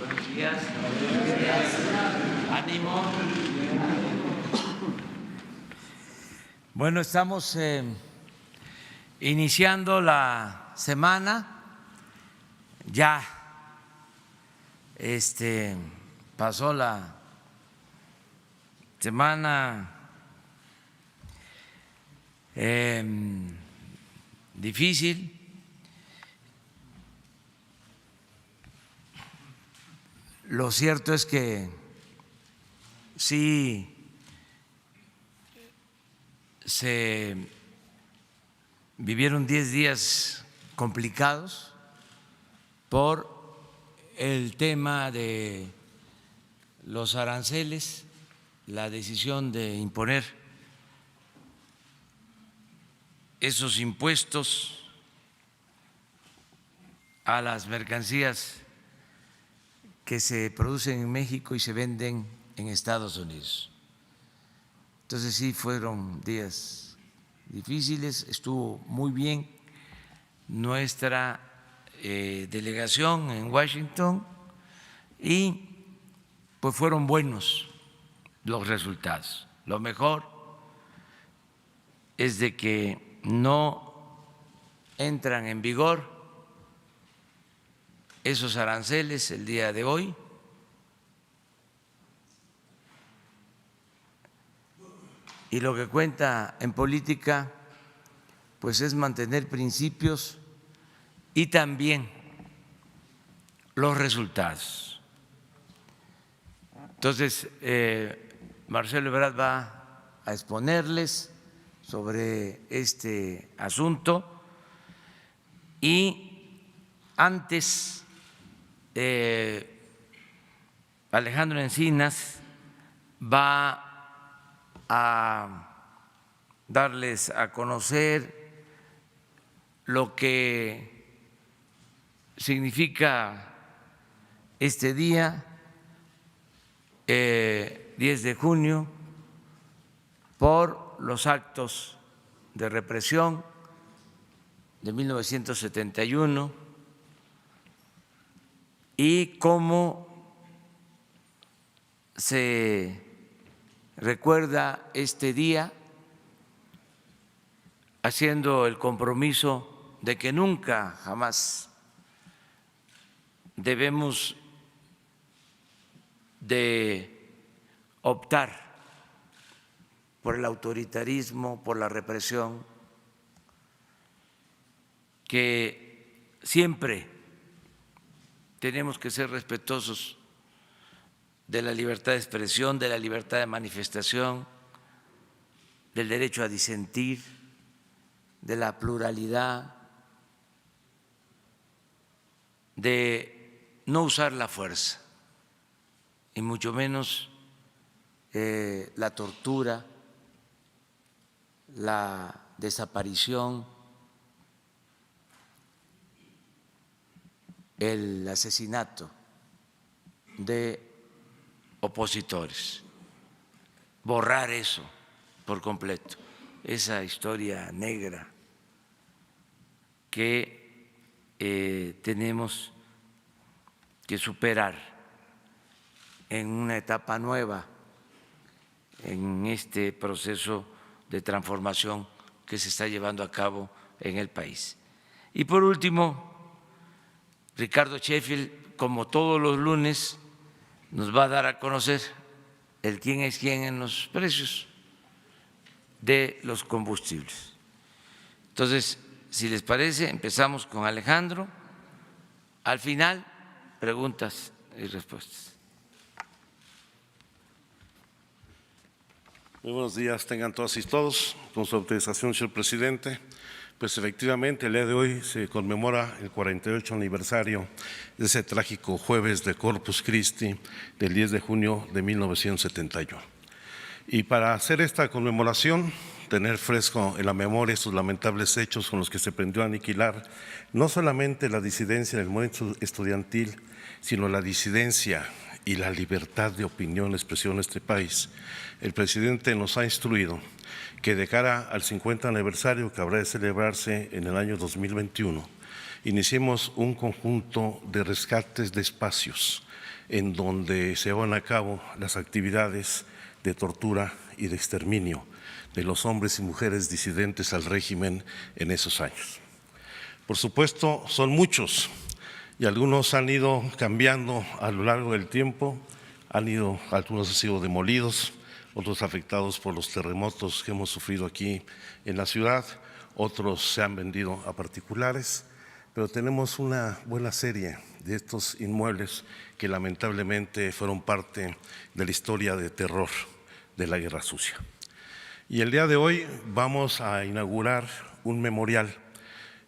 Buenos días. Ánimo. Bueno, estamos iniciando la semana. Ya pasó la semana difícil. Lo cierto es que sí se vivieron 10 días complicados por el tema de los aranceles, la decisión de imponer esos impuestos a las mercancías que se producen en México y se venden en Estados Unidos. Entonces sí fueron días difíciles, estuvo muy bien nuestra delegación en Washington y pues fueron buenos los resultados. Lo mejor es de que no entran en vigor esos aranceles el día de hoy. Y lo que cuenta en política pues es mantener principios y también los resultados. Entonces, Marcelo Ebrard va a exponerles sobre este asunto y antes Alejandro Encinas va a darles a conocer lo que significa este día, 10 de junio, por los actos de represión de 1971 y cómo se recuerda este día haciendo el compromiso de que nunca, jamás debemos de optar por el autoritarismo, por la represión, que siempre tenemos que ser respetuosos de la libertad de expresión, de la libertad de manifestación, del derecho a disentir, de la pluralidad, de no usar la fuerza y mucho menos la tortura, la desaparición, el asesinato de opositores, borrar eso por completo, esa historia negra que tenemos que superar en una etapa nueva en este proceso de transformación que se está llevando a cabo en el país. Y por último, Ricardo Sheffield, como todos los lunes, nos va a dar a conocer el quién es quién en los precios de los combustibles. Entonces, si les parece, empezamos con Alejandro. Al final, preguntas y respuestas. Muy buenos días, tengan todas y todos. Con su autorización, señor presidente, pues efectivamente el día de hoy se conmemora el 48 aniversario de ese trágico jueves de Corpus Christi del 10 de junio de 1971. Y para hacer esta conmemoración, tener fresco en la memoria estos lamentables hechos con los que se pretendió aniquilar no solamente la disidencia del movimiento estudiantil, sino la disidencia y la libertad de opinión y expresión en este país, el presidente nos ha instruido que de cara al 50 aniversario que habrá de celebrarse en el año 2021, iniciemos un conjunto de rescates de espacios en donde se llevan a cabo las actividades de tortura y de exterminio de los hombres y mujeres disidentes al régimen en esos años. Por supuesto, son muchos y algunos han ido cambiando a lo largo del tiempo, algunos han sido demolidos, otros afectados por los terremotos que hemos sufrido aquí en la ciudad, otros se han vendido a particulares, pero tenemos una buena serie de estos inmuebles que lamentablemente fueron parte de la historia de terror de la Guerra Sucia. Y el día de hoy vamos a inaugurar un memorial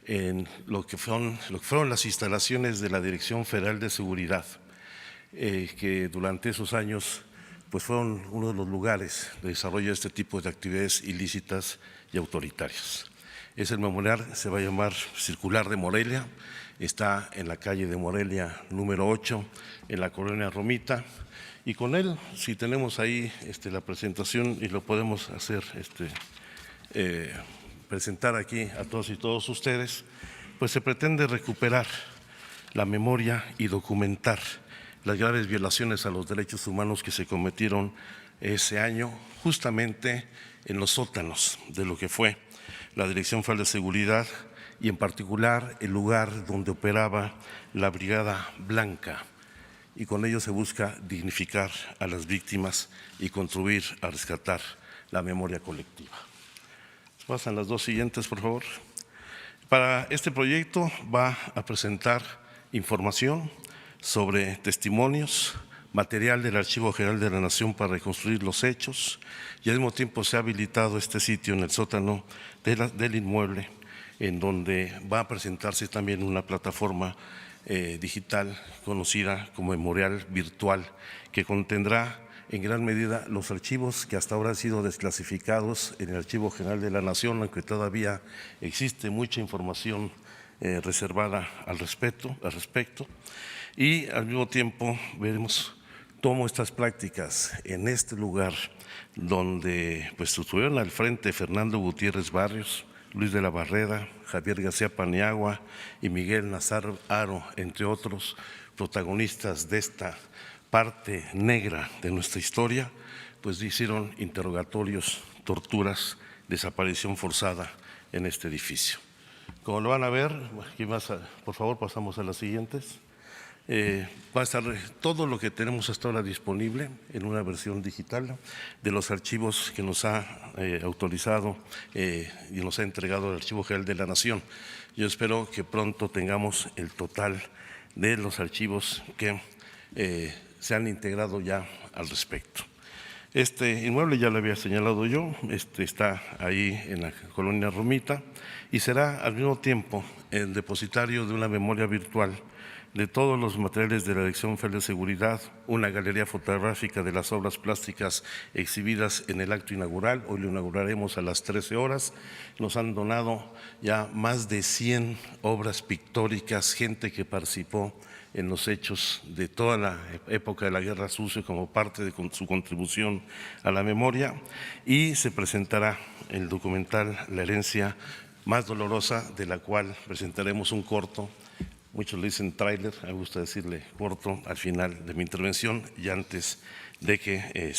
en lo que fueron las instalaciones de la Dirección Federal de Seguridad, que durante esos años pues fueron uno de los lugares de desarrollo de este tipo de actividades ilícitas y autoritarias. Ese memorial se va a llamar Circular de Morelia, está en la calle de Morelia número 8, en la colonia Romita, y con él, si tenemos ahí la presentación y lo podemos hacer, presentar aquí a todos y todos ustedes, pues se pretende recuperar la memoria y documentar las graves violaciones a los derechos humanos que se cometieron ese año justamente en los sótanos de lo que fue la Dirección Federal de Seguridad y en particular el lugar donde operaba la Brigada Blanca, y con ello se busca dignificar a las víctimas y contribuir a rescatar la memoria colectiva. Pasan las dos siguientes, por favor. Para este proyecto va a presentar información sobre testimonios, material del Archivo General de la Nación para reconstruir los hechos, y al mismo tiempo se ha habilitado este sitio en el sótano del inmueble, en donde va a presentarse también una plataforma digital conocida como Memorial Virtual, que contendrá en gran medida los archivos que hasta ahora han sido desclasificados en el Archivo General de la Nación, aunque todavía existe mucha información reservada al respecto, y al mismo tiempo veremos cómo estas prácticas en este lugar donde pues estuvieron al frente Fernando Gutiérrez Barrios, Luis de la Barrera, Javier García Paniagua y Miguel Nazar Haro, entre otros protagonistas de esta parte negra de nuestra historia, pues hicieron interrogatorios, torturas, desaparición forzada en este edificio. Como lo van a ver, aquí por favor pasamos a las siguientes. Va a estar todo lo que tenemos hasta ahora disponible en una versión digital de los archivos que nos ha autorizado y nos ha entregado el Archivo General de la Nación. Yo espero que pronto tengamos el total de los archivos que se han integrado ya al respecto. Este inmueble ya lo había señalado yo, está ahí en la colonia Romita y será al mismo tiempo el depositario de una memoria virtual de todos los materiales de la Dirección Federal de Seguridad, una galería fotográfica de las obras plásticas exhibidas en el acto inaugural. Hoy lo inauguraremos a las 13 horas. Nos han donado ya más de 100 obras pictóricas, gente que participó en los hechos de toda la época de la Guerra Sucia como parte de su contribución a la memoria, y se presentará el documental La herencia más dolorosa, de la cual presentaremos un corto. Muchos le dicen tráiler, me gusta decirle corto al final de mi intervención y antes de que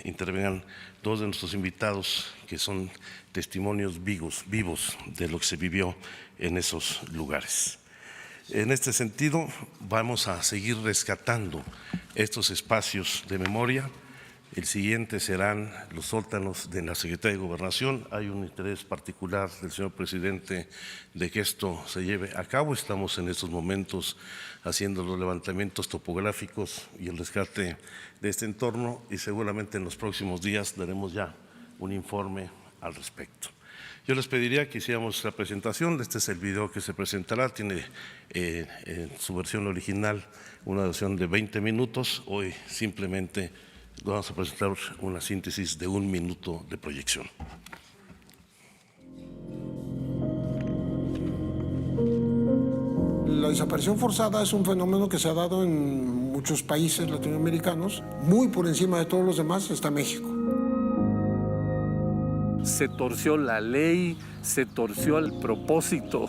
intervengan dos de nuestros invitados, que son testimonios vivos de lo que se vivió en esos lugares. En este sentido, vamos a seguir rescatando estos espacios de memoria. El siguiente serán los sótanos de la Secretaría de Gobernación. Hay un interés particular del señor presidente de que esto se lleve a cabo. Estamos en estos momentos haciendo los levantamientos topográficos y el rescate de este entorno, y seguramente en los próximos días daremos ya un informe al respecto. Yo les pediría que hiciéramos la presentación. Este es el video que se presentará, tiene en su versión original una duración de 20 minutos. Hoy simplemente vamos a presentar una síntesis de 1 minuto de proyección. La desaparición forzada es un fenómeno que se ha dado en muchos países latinoamericanos. Muy por encima de todos los demás está México. Se torció la ley, se torció el propósito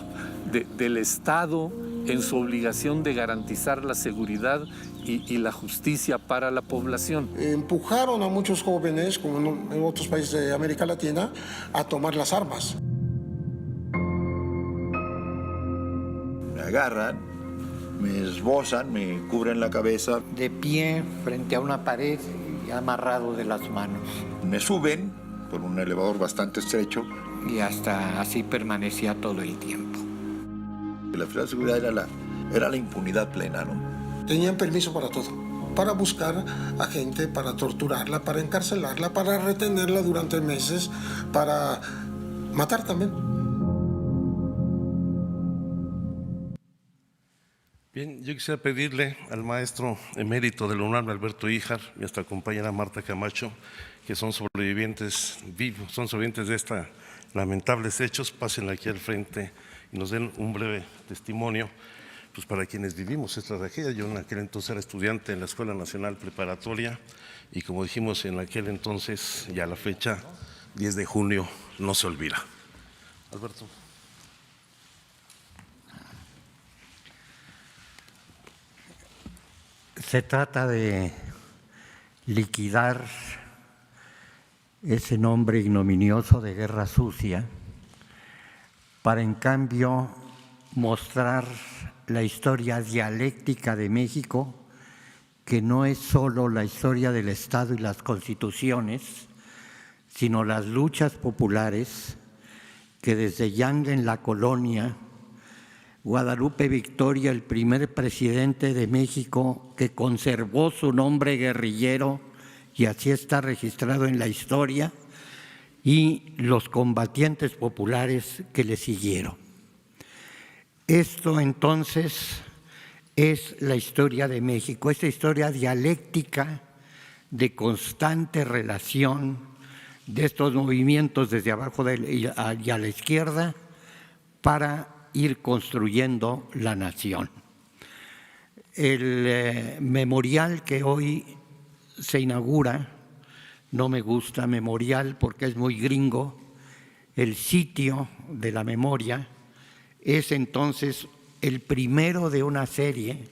del Estado en su obligación de garantizar la seguridad y la justicia para la población. Empujaron a muchos jóvenes, como en otros países de América Latina, a tomar las armas. Me agarran, me esbozan, me cubren la cabeza. De pie frente a una pared y amarrado de las manos. Me suben por un elevador bastante estrecho. Y hasta así permanecía todo el tiempo. La finalidad de seguridad era la impunidad plena, ¿no? Tenían permiso para todo, para buscar a gente, para torturarla, para encarcelarla, para retenerla durante meses, para matar también. Bien, yo quisiera pedirle al maestro emérito de la UNAM, Alberto Híjar, y a nuestra compañera Marta Camacho, que son sobrevivientes vivos, son sobrevivientes de estos lamentables hechos, pasen aquí al frente y nos den un breve testimonio, pues para quienes vivimos esta tragedia. Yo en aquel entonces era estudiante en la Escuela Nacional Preparatoria y como dijimos en aquel entonces, ya la fecha, 10 de junio, no se olvida. Alberto. Se trata de liquidar ese nombre ignominioso de guerra sucia para en cambio mostrar la historia dialéctica de México, que no es solo la historia del Estado y las constituciones, sino las luchas populares que desde Yanga en la colonia, Guadalupe Victoria, el primer presidente de México que conservó su nombre guerrillero, y así está registrado en la historia, y los combatientes populares que le siguieron. Esto entonces es la historia de México, esta historia dialéctica de constante relación de estos movimientos desde abajo y a la izquierda para ir construyendo la nación. El memorial que hoy se inaugura, no me gusta memorial porque es muy gringo, el sitio de la memoria es entonces el primero de una serie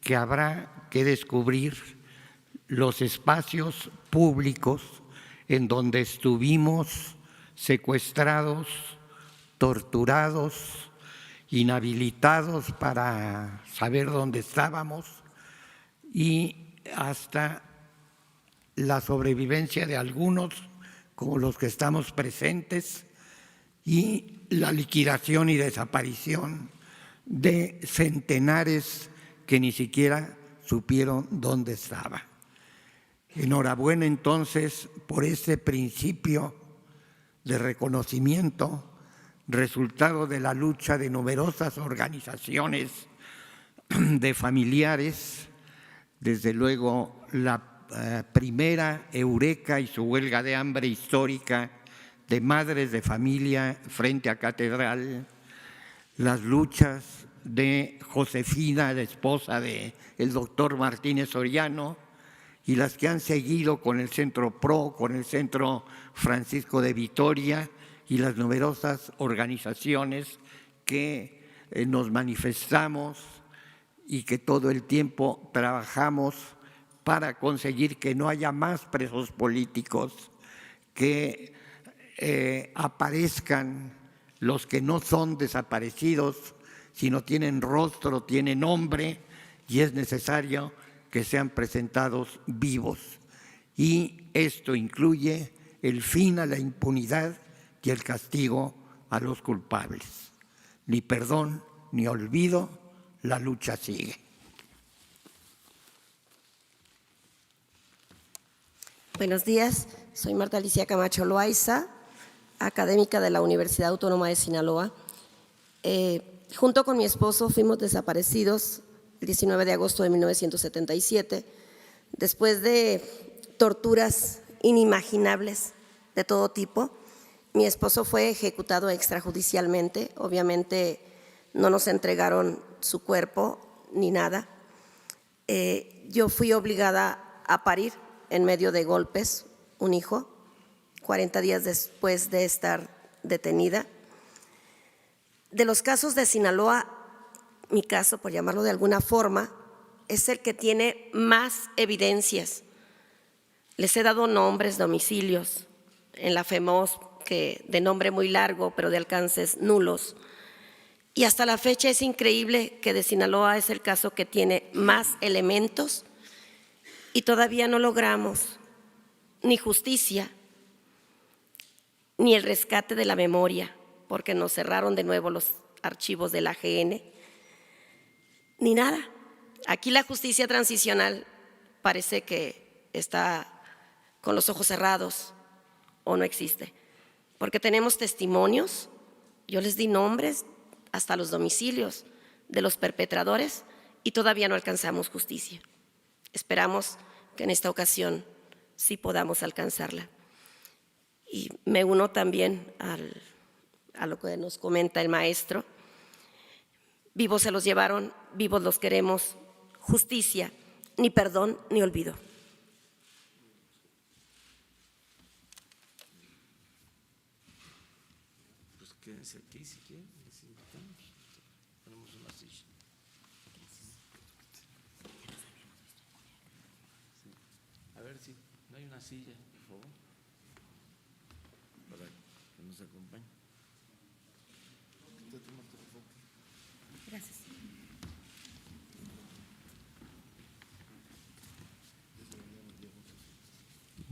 que habrá que descubrir los espacios públicos en donde estuvimos secuestrados, torturados, inhabilitados para saber dónde estábamos y hasta la sobrevivencia de algunos, como los que estamos presentes, y la liquidación y desaparición de centenares que ni siquiera supieron dónde estaba. Enhorabuena entonces por ese principio de reconocimiento, resultado de la lucha de numerosas organizaciones de familiares, desde luego la primera Eureka y su huelga de hambre histórica de madres de familia frente a Catedral, las luchas de Josefina, la esposa del doctor Martínez Soriano, y las que han seguido con el Centro PRO, con el Centro Francisco de Vitoria y las numerosas organizaciones que nos manifestamos y que todo el tiempo trabajamos para conseguir que no haya más presos políticos, que aparezcan los que no son desaparecidos, sino tienen rostro, tienen nombre, y es necesario que sean presentados vivos. Y esto incluye el fin a la impunidad y el castigo a los culpables. Ni perdón ni olvido, la lucha sigue. Buenos días, soy Marta Alicia Camacho Loaiza, académica de la Universidad Autónoma de Sinaloa. Junto con mi esposo fuimos desaparecidos el 19 de agosto de 1977, después de torturas inimaginables de todo tipo. Mi esposo fue ejecutado extrajudicialmente, obviamente no nos entregaron su cuerpo ni nada. Yo fui obligada a parir en medio de golpes un hijo, 40 días después de estar detenida. De los casos de Sinaloa, mi caso, por llamarlo de alguna forma, es el que tiene más evidencias. Les he dado nombres, domicilios, en la FEMOS, que de nombre muy largo, pero de alcances nulos. Y hasta la fecha es increíble que de Sinaloa es el caso que tiene más elementos y todavía no logramos ni justicia, ni el rescate de la memoria, porque nos cerraron de nuevo los archivos de la AGN, ni nada. Aquí la justicia transicional parece que está con los ojos cerrados o no existe, porque tenemos testimonios, yo les di nombres hasta los domicilios de los perpetradores y todavía no alcanzamos justicia. Esperamos que en esta ocasión sí podamos alcanzarla. Y me uno también a lo que nos comenta el maestro. Vivos se los llevaron, vivos los queremos. Justicia, ni perdón ni olvido. Pues quédense aquí si quieren, ponemos una silla. A ver si no hay una silla, por favor, para que nos acompañe. Gracias.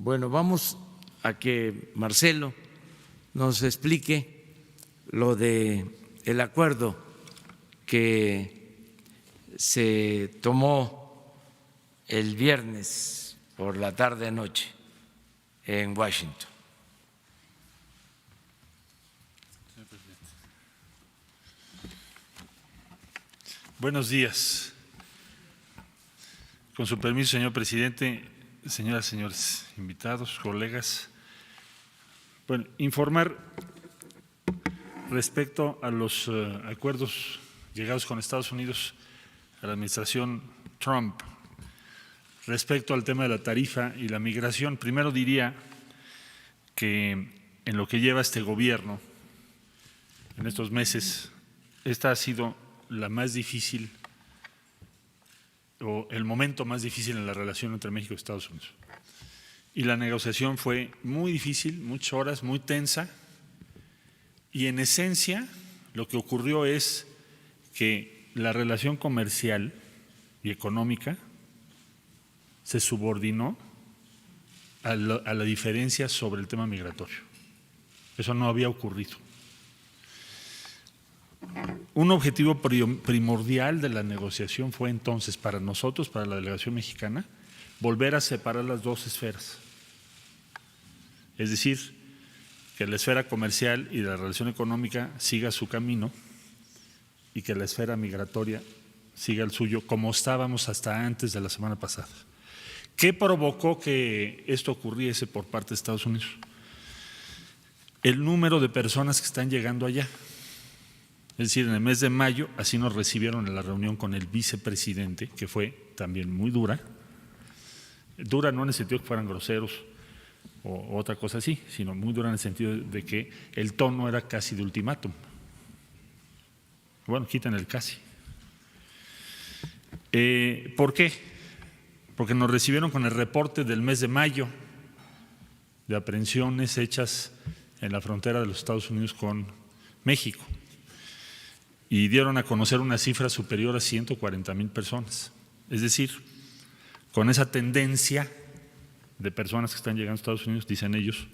Bueno, vamos a que Marcelo nos explique lo de el acuerdo que se tomó el viernes por la tarde-noche en Washington. Buenos días. Con su permiso, señor presidente, señoras y señores invitados, colegas. Bueno, informar respecto a los acuerdos llegados con Estados Unidos a la administración Trump, respecto al tema de la tarifa y la migración. Primero diría que en lo que lleva este gobierno, en estos meses, esta ha sido la más difícil o el momento más difícil en la relación entre México y Estados Unidos. Y la negociación fue muy difícil, muchas horas, muy tensa, y en esencia lo que ocurrió es que la relación comercial y económica se subordinó a la diferencia sobre el tema migratorio. Eso no había ocurrido. Un objetivo primordial de la negociación fue entonces para nosotros, para la delegación mexicana, volver a separar las dos esferas. Es decir, que la esfera comercial y la relación económica siga su camino y que la esfera migratoria siga el suyo, como estábamos hasta antes de la semana pasada. ¿Qué provocó que esto ocurriese por parte de Estados Unidos? El número de personas que están llegando allá. Es decir, en el mes de mayo, así nos recibieron en la reunión con el vicepresidente, que fue también muy dura. Dura no en el sentido que fueran groseros o otra cosa así, sino muy dura en el sentido de que el tono era casi de ultimátum. Bueno, quitan el casi. ¿Por qué? Porque nos recibieron con el reporte del mes de mayo de aprehensiones hechas en la frontera de los Estados Unidos con México. Y dieron a conocer una cifra superior a 140,000 personas. Es decir, con esa tendencia de personas que están llegando a Estados Unidos, dicen ellos,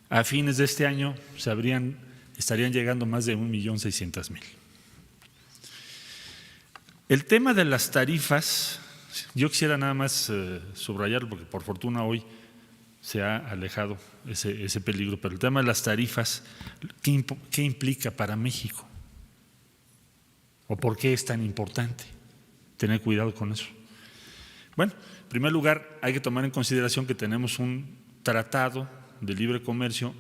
a fines de este año estarían llegando más de 1,600,000. El tema de las tarifas, yo quisiera nada más subrayarlo porque por fortuna hoy se ha alejado ese peligro, pero el tema de las tarifas, ¿qué implica para México? ¿O por qué es tan importante tener cuidado con eso? Bueno, en primer lugar, hay que tomar en consideración que tenemos un tratado de libre comercio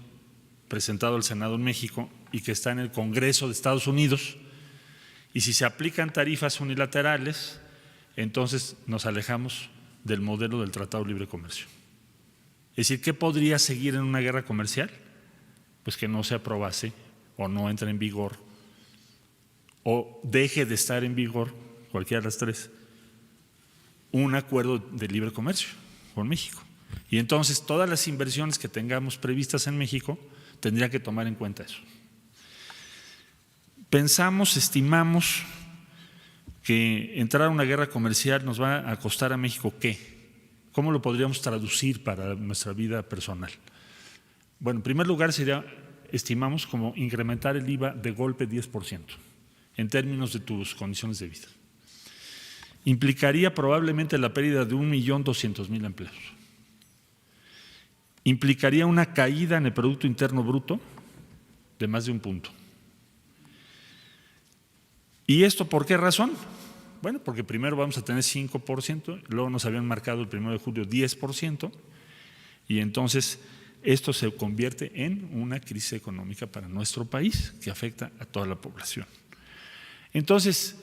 presentado al Senado en México y que está en el Congreso de Estados Unidos, y si se aplican tarifas unilaterales, entonces nos alejamos del modelo del Tratado de Libre Comercio. Es decir, ¿qué podría seguir en una guerra comercial? Pues que no se aprobase o no entre en vigor o deje de estar en vigor, cualquiera de las tres, un acuerdo de libre comercio con México. Y entonces todas las inversiones que tengamos previstas en México tendrían que tomar en cuenta eso. Estimamos que entrar a una guerra comercial nos va a costar a México ¿qué? ¿Cómo lo podríamos traducir para nuestra vida personal? Bueno, en primer lugar estimamos como incrementar el IVA de golpe 10% en términos de tus condiciones de vida. Implicaría probablemente la pérdida de 1.200.000 empleos. Implicaría una caída en el Producto Interno Bruto de más de 1 punto. ¿Y esto por qué razón? Bueno, porque primero vamos a tener 5%, luego nos habían marcado el 1 de julio 10%, y entonces esto se convierte en una crisis económica para nuestro país que afecta a toda la población. Entonces,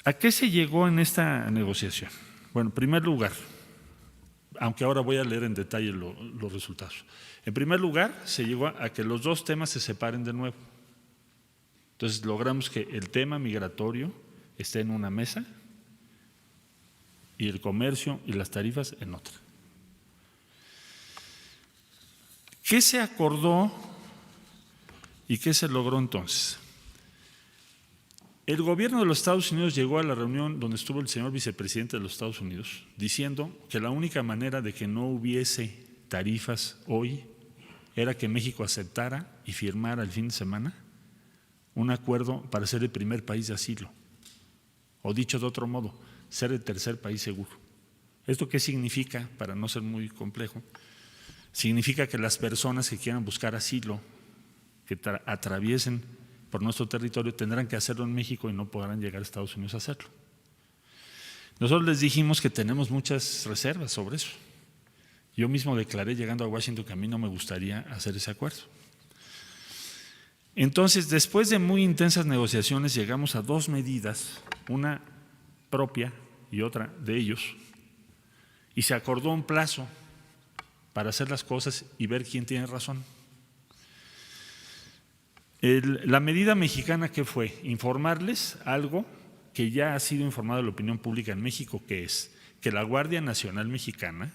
¿a qué se llegó en esta negociación? Bueno, en primer lugar, aunque ahora voy a leer en detalle los resultados. En primer lugar, se llegó a que los dos temas se separen de nuevo. Entonces, logramos que el tema migratorio esté en una mesa y el comercio y las tarifas en otra. ¿Qué se acordó y qué se logró entonces? El gobierno de los Estados Unidos llegó a la reunión donde estuvo el señor vicepresidente de los Estados Unidos diciendo que la única manera de que no hubiese tarifas hoy era que México aceptara y firmara el fin de semana un acuerdo para ser el primer país de asilo, o dicho de otro modo, ser el tercer país seguro. ¿Esto qué significa? Para no ser muy complejo, significa que las personas que quieran buscar asilo, que atraviesen por nuestro territorio, tendrán que hacerlo en México y no podrán llegar a Estados Unidos a hacerlo. Nosotros les dijimos que tenemos muchas reservas sobre eso. Yo mismo declaré llegando a Washington que a mí no me gustaría hacer ese acuerdo. Entonces, después de muy intensas negociaciones, llegamos a 2 medidas, una propia y otra de ellos, y se acordó un plazo para hacer las cosas y ver quién tiene razón. La medida mexicana, ¿qué fue? Informarles algo que ya ha sido informado a la opinión pública en México, que es que la Guardia Nacional Mexicana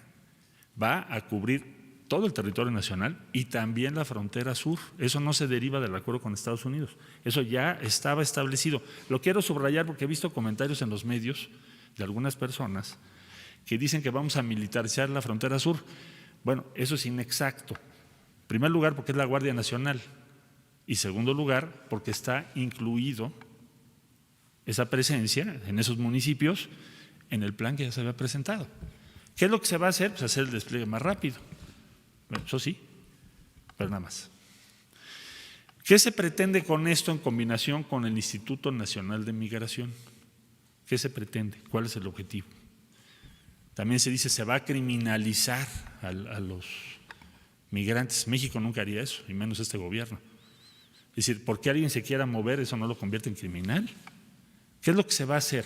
va a cubrir todo el territorio nacional y también la frontera sur. Eso no se deriva del acuerdo con Estados Unidos, eso ya estaba establecido. Lo quiero subrayar porque he visto comentarios en los medios de algunas personas que dicen que vamos a militarizar la frontera sur. Bueno, eso es inexacto. En primer lugar, porque es la Guardia Nacional, y segundo lugar, porque está incluido esa presencia en esos municipios en el plan que ya se había presentado. ¿Qué es lo que se va a hacer? Pues hacer el despliegue más rápido. Bueno, eso sí, pero nada más. ¿Qué se pretende con esto en combinación con el Instituto Nacional de Migración? ¿Qué se pretende? ¿Cuál es el objetivo? También se dice se va a criminalizar a los migrantes. México nunca haría eso, y menos este gobierno. Es decir, ¿por qué alguien se quiera mover eso no lo convierte en criminal? ¿Qué es lo que se va a hacer?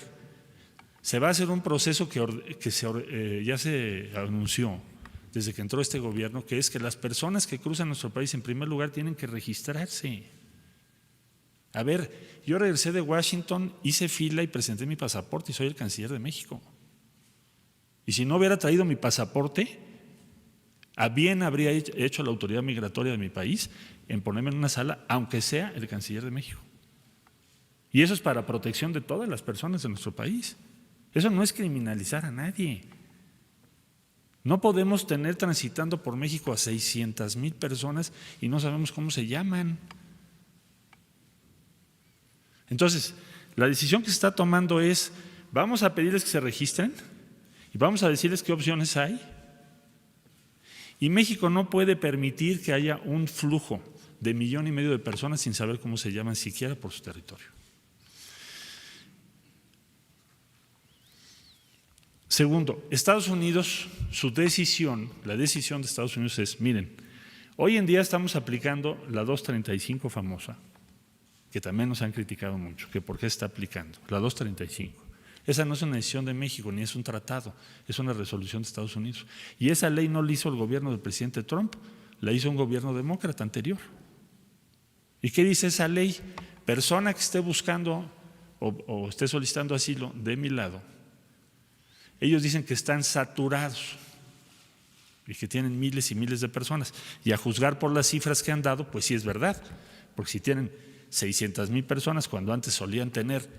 Se va a hacer un proceso que ya se anunció desde que entró este gobierno, que es que las personas que cruzan nuestro país en primer lugar tienen que registrarse. A ver, yo regresé de Washington, hice fila y presenté mi pasaporte y soy el canciller de México. Y si no hubiera traído mi pasaporte, a bien habría hecho la autoridad migratoria de mi país en ponerme en una sala, aunque sea el canciller de México. Y eso es para protección de todas las personas de nuestro país. Eso no es criminalizar a nadie. No podemos tener transitando por México a 600,000 personas y no sabemos cómo se llaman. Entonces, la decisión que se está tomando es, vamos a pedirles que se registren y vamos a decirles qué opciones hay. Y México no puede permitir que haya un flujo de 1,5 millones de personas sin saber cómo se llaman siquiera por su territorio. Segundo, Estados Unidos, la decisión de Estados Unidos es, miren, hoy en día estamos aplicando la 235 famosa, que también nos han criticado mucho, que por qué se está aplicando, la 235. Esa no es una decisión de México, ni es un tratado, es una resolución de Estados Unidos. Y esa ley no la hizo el gobierno del presidente Trump, la hizo un gobierno demócrata anterior. ¿Y qué dice esa ley? persona que esté buscando o esté solicitando asilo de mi lado, ellos dicen que están saturados y que tienen miles y miles de personas. Y a juzgar por las cifras que han dado, pues sí es verdad, porque si tienen 600,000 personas cuando antes solían tener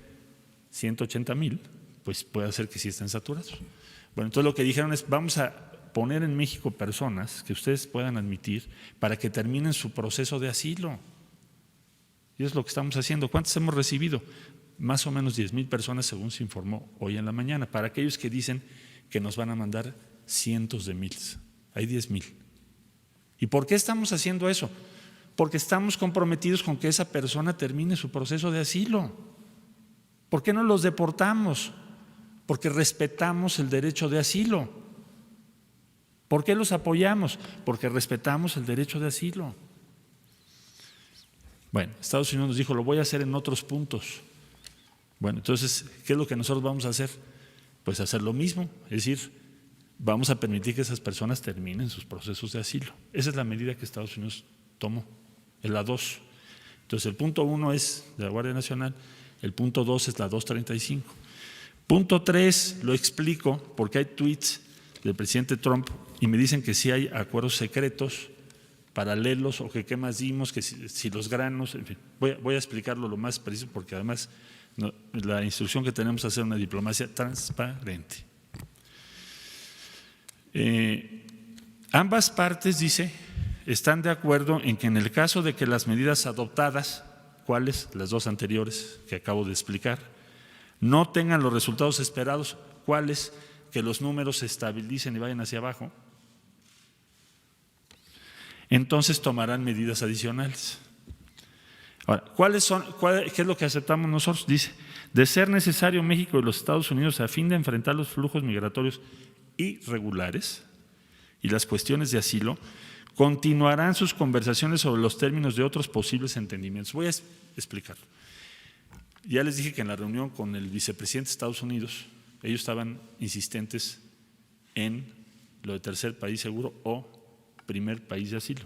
180,000, pues puede ser que sí estén saturados. Bueno, entonces lo que dijeron es, vamos a poner en México personas que ustedes puedan admitir para que terminen su proceso de asilo. Y es lo que estamos haciendo. ¿Cuántos hemos recibido? Más o menos 10,000 personas, según se informó hoy en la mañana. Para aquellos que dicen que nos van a mandar cientos de miles, hay 10,000. ¿Y por qué estamos haciendo eso? Porque estamos comprometidos con que esa persona termine su proceso de asilo. ¿Por qué no los deportamos? Porque respetamos el derecho de asilo. ¿Por qué los apoyamos? Porque respetamos el derecho de asilo. Bueno, Estados Unidos nos dijo, lo voy a hacer en otros puntos. Bueno, entonces, ¿qué es lo que nosotros vamos a hacer? Pues hacer lo mismo, es decir, vamos a permitir que esas personas terminen sus procesos de asilo. Esa es la medida que Estados Unidos tomó, es la 2. Entonces, el punto 1 es de la Guardia Nacional, el punto 2 es la 235. Punto 3, lo explico porque hay tweets del presidente Trump y me dicen que sí hay acuerdos secretos paralelos o que qué más dimos, que si los granos, en fin, voy a explicarlo lo más preciso porque además la instrucción que tenemos es hacer una diplomacia transparente. Ambas partes, dice, están de acuerdo en que en el caso de que las medidas adoptadas, ¿cuáles? Las dos anteriores que acabo de explicar, no tengan los resultados esperados, ¿cuáles? Que los números se estabilicen y vayan hacia abajo, entonces tomarán medidas adicionales. Ahora, ¿qué es lo que aceptamos nosotros? Dice, de ser necesario México y los Estados Unidos a fin de enfrentar los flujos migratorios irregulares y las cuestiones de asilo, continuarán sus conversaciones sobre los términos de otros posibles entendimientos. Voy a explicarlo. Ya les dije que en la reunión con el vicepresidente de Estados Unidos, ellos estaban insistentes en lo de tercer país seguro o primer país de asilo.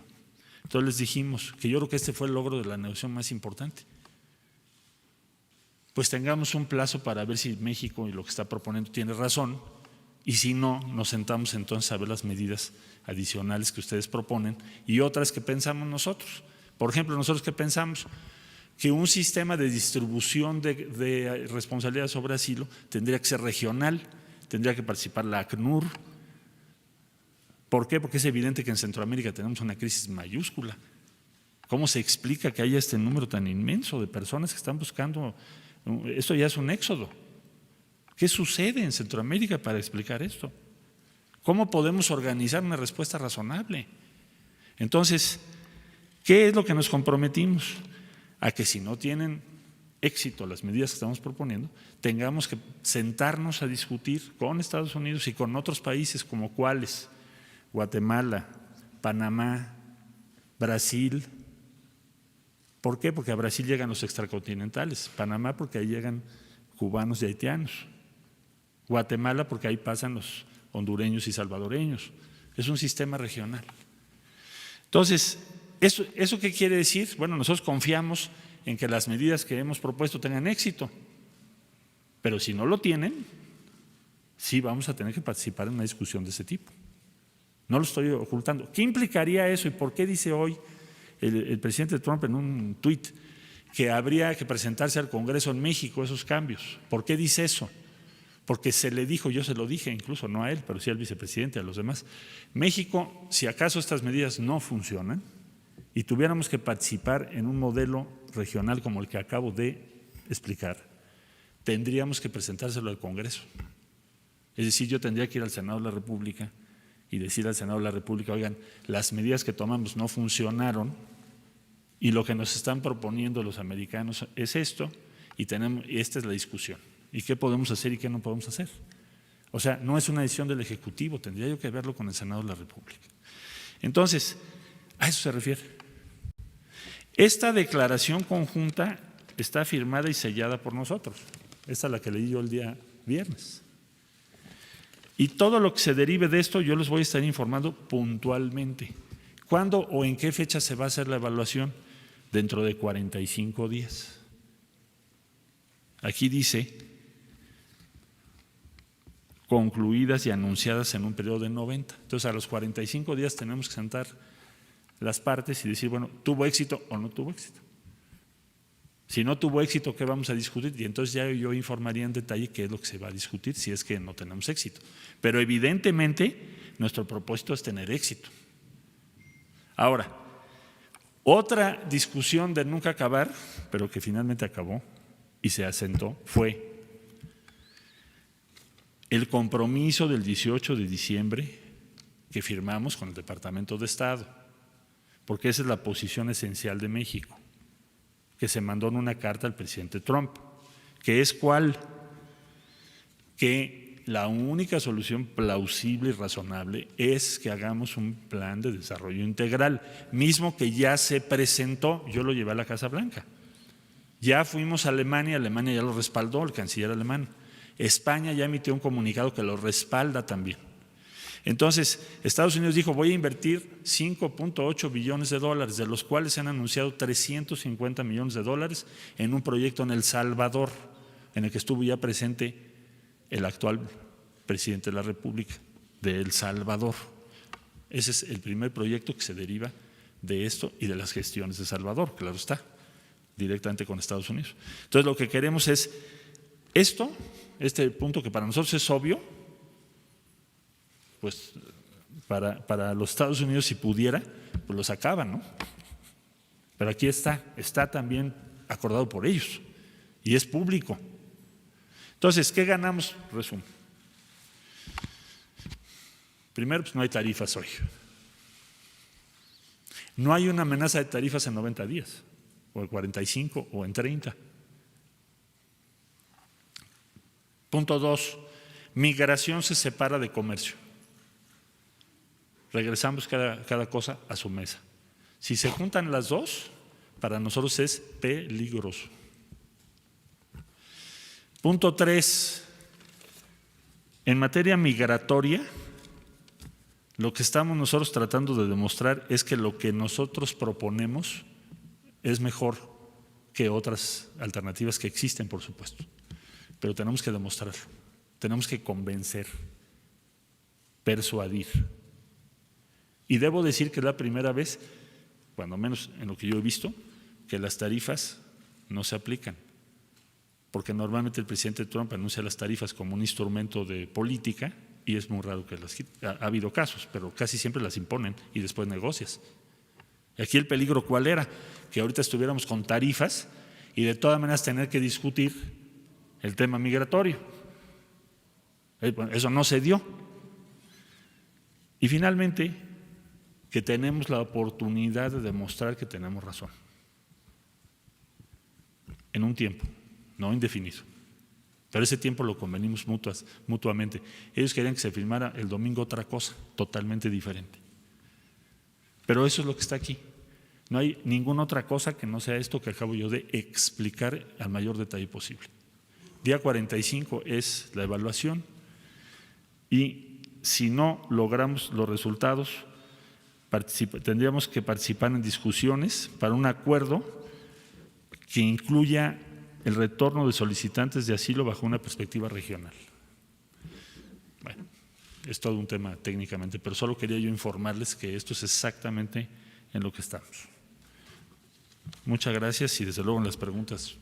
Entonces les dijimos que yo creo que este fue el logro de la negociación más importante. Pues tengamos un plazo para ver si México y lo que está proponiendo tiene razón, y si no, nos sentamos entonces a ver las medidas adicionales que ustedes proponen y otras que pensamos nosotros. Por ejemplo, nosotros que pensamos que un sistema de distribución de responsabilidad sobre asilo tendría que ser regional, tendría que participar la ACNUR. ¿Por qué? Porque es evidente que en Centroamérica tenemos una crisis mayúscula. ¿Cómo se explica que haya este número tan inmenso de personas que están buscando? Esto ya es un éxodo. ¿Qué sucede en Centroamérica para explicar esto? ¿Cómo podemos organizar una respuesta razonable? Entonces, ¿qué es lo que nos comprometimos? A que si no tienen éxito las medidas que estamos proponiendo, tengamos que sentarnos a discutir con Estados Unidos y con otros países como cuáles, Guatemala, Panamá, Brasil. ¿Por qué? Porque a Brasil llegan los extracontinentales, Panamá porque ahí llegan cubanos y haitianos, Guatemala porque ahí pasan los hondureños y salvadoreños. Es un sistema regional. Entonces, ¿eso qué quiere decir? Bueno, nosotros confiamos en que las medidas que hemos propuesto tengan éxito, pero si no lo tienen, sí vamos a tener que participar en una discusión de ese tipo. No lo estoy ocultando. ¿Qué implicaría eso y por qué dice hoy el presidente Trump en un tuit que habría que presentarse al Congreso en México esos cambios? ¿Por qué dice eso? Porque se le dijo, yo se lo dije incluso no a él, pero sí al vicepresidente, a los demás, México, si acaso estas medidas no funcionan y tuviéramos que participar en un modelo regional como el que acabo de explicar, tendríamos que presentárselo al Congreso. Es decir, yo tendría que ir al Senado de la República y decir al Senado de la República, oigan, las medidas que tomamos no funcionaron y lo que nos están proponiendo los americanos es esto y esta es la discusión. ¿Y qué podemos hacer y qué no podemos hacer? O sea, no es una decisión del Ejecutivo, tendría yo que verlo con el Senado de la República. Entonces, a eso se refiere. Esta declaración conjunta está firmada y sellada por nosotros. Esta es la que leí yo el día viernes. Y todo lo que se derive de esto yo les voy a estar informando puntualmente. ¿Cuándo o en qué fecha se va a hacer la evaluación? Dentro de 45 días. Aquí dice concluidas y anunciadas en un periodo de 90. Entonces, a los 45 días tenemos que sentar las partes y decir, bueno, ¿tuvo éxito o no tuvo éxito? Si no tuvo éxito, ¿qué vamos a discutir? Y entonces ya yo informaría en detalle qué es lo que se va a discutir si es que no tenemos éxito. Pero evidentemente nuestro propósito es tener éxito. Ahora, otra discusión de nunca acabar, pero que finalmente acabó y se asentó, fue el compromiso del 18 de diciembre que firmamos con el Departamento de Estado, porque esa es la posición esencial de México, que se mandó en una carta al presidente Trump, que es cuál, que la única solución plausible y razonable es que hagamos un plan de desarrollo integral, mismo que ya se presentó, yo lo llevé a la Casa Blanca. Ya fuimos a Alemania, Alemania ya lo respaldó, el canciller alemán. España ya emitió un comunicado que lo respalda también. Entonces, Estados Unidos dijo, voy a invertir 5.8 billones de dólares, de los cuales se han anunciado 350 millones de dólares en un proyecto en El Salvador, en el que estuvo ya presente el actual presidente de la República de El Salvador. Ese es el primer proyecto que se deriva de esto y de las gestiones de Salvador, claro está, directamente con Estados Unidos. Entonces, lo que queremos es esto, este punto que para nosotros es obvio, pues para los Estados Unidos, si pudiera, pues lo sacaban, ¿no? Pero aquí está también acordado por ellos y es público. Entonces, ¿qué ganamos? Resumen. Primero, pues no hay tarifas hoy. No hay una amenaza de tarifas en 90 días, o en 45, o en 30. Punto 2, migración se separa de comercio. Regresamos cada cosa a su mesa. Si se juntan las dos, para nosotros es peligroso. Punto 3, en materia migratoria, lo que estamos nosotros tratando de demostrar es que lo que nosotros proponemos es mejor que otras alternativas que existen, por supuesto. Pero tenemos que demostrarlo, tenemos que convencer, persuadir. Y debo decir que es la primera vez, cuando menos en lo que yo he visto, que las tarifas no se aplican. Porque normalmente el presidente Trump anuncia las tarifas como un instrumento de política y es muy raro que las quite. Ha habido casos, pero casi siempre las imponen y después negocias. Aquí el peligro ¿cuál era? Que ahorita estuviéramos con tarifas y de todas maneras tener que discutir el tema migratorio. Eso no se dio. Y finalmente, que tenemos la oportunidad de demostrar que tenemos razón. En un tiempo, no indefinido. Pero ese tiempo lo convenimos mutuamente. Ellos querían que se firmara el domingo otra cosa, totalmente diferente. Pero eso es lo que está aquí. No hay ninguna otra cosa que no sea esto que acabo yo de explicar al mayor detalle posible. Día 45 es la evaluación y si no logramos los resultados, tendríamos que participar en discusiones para un acuerdo que incluya el retorno de solicitantes de asilo bajo una perspectiva regional. Bueno, es todo un tema técnicamente, pero solo quería yo informarles que esto es exactamente en lo que estamos. Muchas gracias y desde luego en las preguntas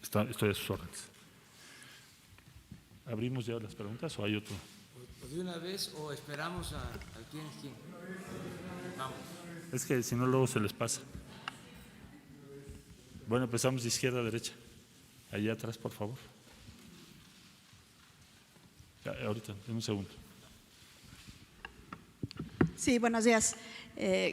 estoy a sus órdenes. ¿Abrimos ya las preguntas o hay otro? ¿De una vez o esperamos a quién? Vamos. Es que si no luego se les pasa. Bueno, empezamos de izquierda a derecha. Allá atrás, por favor. Ahorita, en un segundo. Sí, buenos días.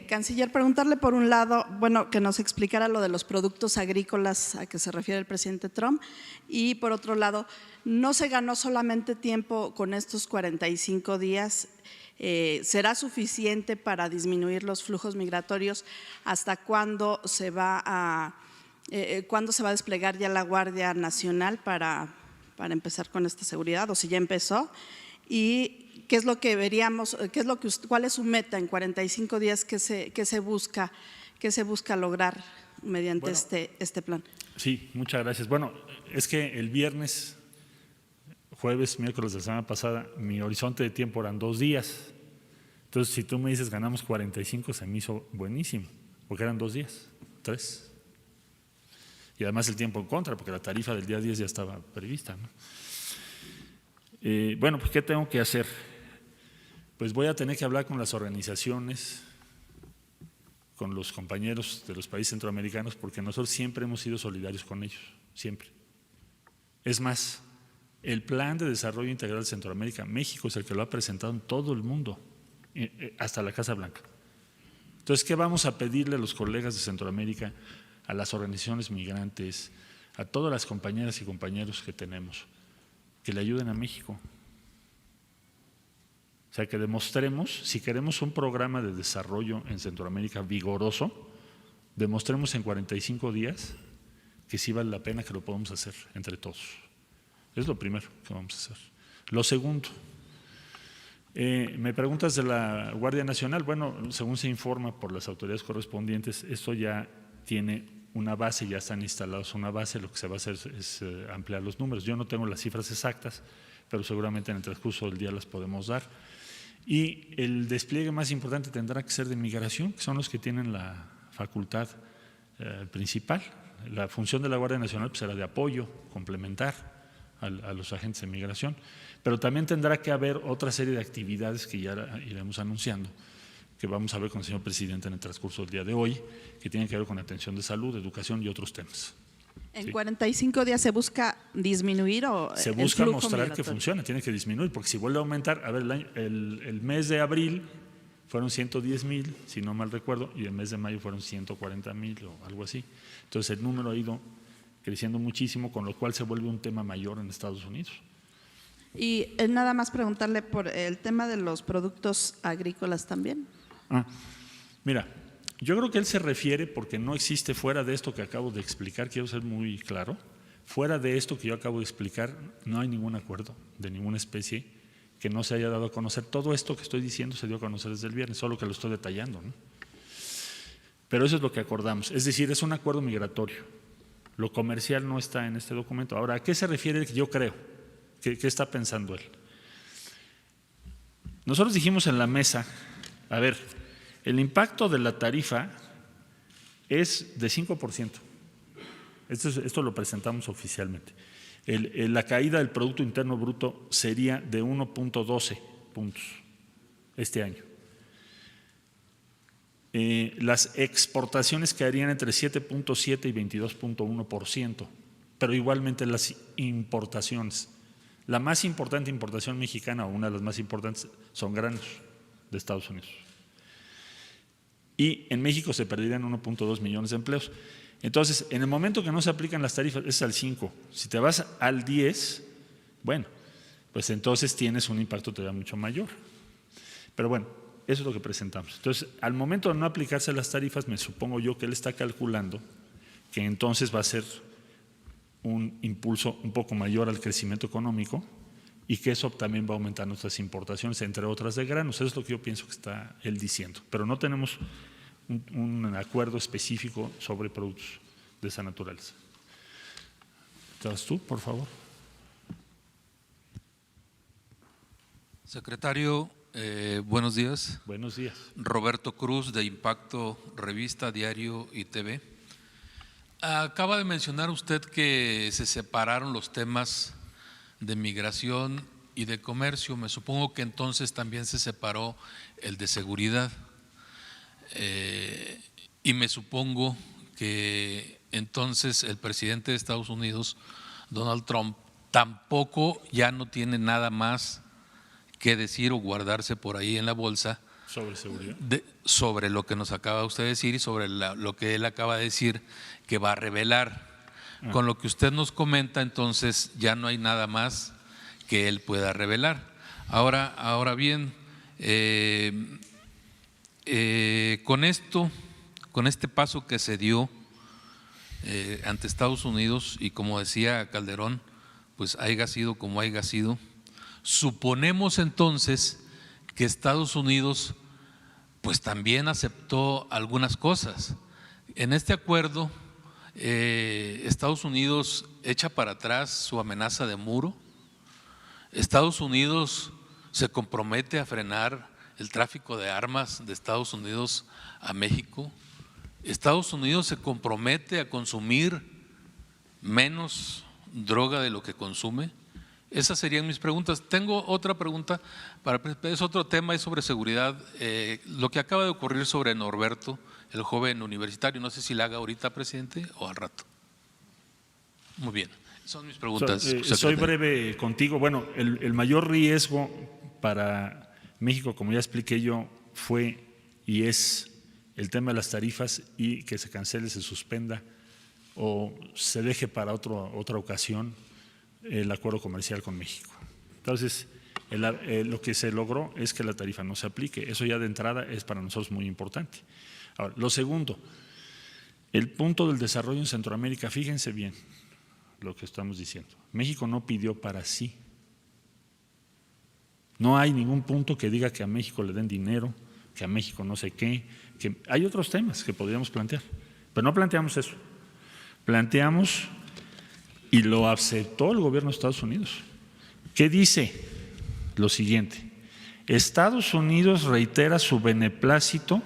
Canciller, preguntarle por un lado, bueno, que nos explicara lo de los productos agrícolas a que se refiere el presidente Trump y por otro lado, no se ganó solamente tiempo con estos 45 días, ¿será suficiente para disminuir los flujos migratorios? ¿Hasta cuándo se va a desplegar ya la Guardia Nacional para empezar con esta seguridad o si ya empezó? Y ¿qué es lo que veríamos? ¿Cuál es su meta en 45 días? ¿Qué se busca lograr mediante Bueno, este plan. Sí, muchas gracias. Bueno, es que el viernes, jueves, miércoles de la semana pasada, mi horizonte de tiempo eran 2 días. Entonces, si tú me dices ganamos 45, se me hizo buenísimo, porque eran 2 días, 3. Y además el tiempo en contra, porque la tarifa del día 10 ya estaba prevista, ¿no? Bueno, pues ¿qué tengo que hacer? Pues voy a tener que hablar con las organizaciones, con los compañeros de los países centroamericanos, porque nosotros siempre hemos sido solidarios con ellos, siempre. Es más, el Plan de Desarrollo Integral de Centroamérica, México es el que lo ha presentado en todo el mundo, hasta la Casa Blanca. Entonces, ¿qué vamos a pedirle a los colegas de Centroamérica, a las organizaciones migrantes, a todas las compañeras y compañeros que tenemos? Que le ayuden a México. O sea, que demostremos, si queremos un programa de desarrollo en Centroamérica vigoroso, demostremos en 45 días que sí vale la pena, que lo podemos hacer entre todos. Es lo primero que vamos a hacer. Lo segundo, me preguntas de la Guardia Nacional. Bueno, según se informa por las autoridades correspondientes, esto ya tiene una base, ya están instalados una base. Lo que se va a hacer es ampliar los números. Yo no tengo las cifras exactas, pero seguramente en el transcurso del día las podemos dar. Y el despliegue más importante tendrá que ser de migración, que son los que tienen la facultad principal. La función de la Guardia Nacional pues, será de apoyo, complementar a los agentes de migración, pero también tendrá que haber otra serie de actividades que ya iremos anunciando, que vamos a ver con el señor presidente en el transcurso del día de hoy, que tienen que ver con atención de salud, educación y otros temas. ¿En 45 días se busca disminuir o se el busca flujo mostrar migratorio? que funciona, tiene que disminuir, porque si vuelve a aumentar, a ver, el mes de abril fueron 110,000, si no mal recuerdo, y el mes de mayo fueron 140,000 o algo así. Entonces el número ha ido creciendo muchísimo, con lo cual se vuelve un tema mayor en Estados Unidos. Y nada más preguntarle por el tema de los productos agrícolas también. Mira, yo creo que él se refiere, porque no existe fuera de esto que acabo de explicar, quiero ser muy claro, fuera de esto que yo acabo de explicar, no hay ningún acuerdo de ninguna especie que no se haya dado a conocer. Todo esto que estoy diciendo se dio a conocer desde el viernes, solo que lo estoy detallando, ¿no? Pero eso es lo que acordamos, es decir, es un acuerdo migratorio. Lo comercial no está en este documento. Ahora, ¿a qué se refiere el que yo creo? ¿Qué está pensando él? Nosotros dijimos en la mesa, a ver, el impacto de la tarifa es de 5%. Esto lo presentamos oficialmente. La caída del Producto Interno Bruto sería de 1.12 puntos este año. Las exportaciones caerían entre 7.7 y 22.1%, pero igualmente las importaciones. La más importante importación mexicana, o una de las más importantes, son granos de Estados Unidos. Y en México se perderían 1.2 millones de empleos. Entonces, en el momento que no se aplican las tarifas, es al 5. Si te vas al 10, bueno, pues entonces tienes un impacto todavía mucho mayor. Pero bueno, eso es lo que presentamos. Entonces, al momento de no aplicarse las tarifas, me supongo yo que él está calculando que entonces va a ser un impulso un poco mayor al crecimiento económico y que eso también va a aumentar nuestras importaciones, entre otras de granos. Eso es lo que yo pienso que está él diciendo. Pero no tenemos un acuerdo específico sobre productos de esa naturaleza. ¿Estás tú, por favor? Secretario, buenos días. Buenos días. Roberto Cruz, de Impacto Revista, Diario y TV. Acaba de mencionar usted que se separaron los temas de migración y de comercio. Me supongo que entonces también se separó el de seguridad. Y me supongo que entonces el presidente de Estados Unidos, Donald Trump, tampoco ya no tiene nada más que decir o guardarse por ahí en la bolsa sobre seguridad, sobre lo que nos acaba usted de decir y sobre lo que él acaba de decir que va a revelar. Con lo que usted nos comenta, entonces ya no hay nada más que él pueda revelar. Ahora bien, con este paso que se dio ante Estados Unidos, y como decía Calderón, pues haya sido como haya sido, suponemos entonces que Estados Unidos pues también aceptó algunas cosas. En este acuerdo, Estados Unidos echa para atrás su amenaza de muro. Estados Unidos se compromete a frenar el tráfico de armas de Estados Unidos a México. Estados Unidos se compromete a consumir menos droga de lo que consume. Esas serían mis preguntas. Tengo otra pregunta, es otro tema, es sobre seguridad. Lo que acaba de ocurrir sobre Norberto, el joven universitario, no sé si la haga ahorita, presidente, o al rato. Muy bien, son mis preguntas. Soy breve contigo. Bueno, el mayor riesgo para México, como ya expliqué yo, fue y es el tema de las tarifas y que se cancele, se suspenda o se deje para otra ocasión el acuerdo comercial con México. Entonces, lo que se logró es que la tarifa no se aplique. Eso ya de entrada es para nosotros muy importante. Ahora, lo segundo, el punto del desarrollo en Centroamérica, fíjense bien lo que estamos diciendo. México no pidió para sí. No hay ningún punto que diga que a México le den dinero, que a México no sé qué, que hay otros temas que podríamos plantear, pero no planteamos eso. Planteamos, y lo aceptó el gobierno de Estados Unidos, que dice lo siguiente: Estados Unidos reitera su beneplácito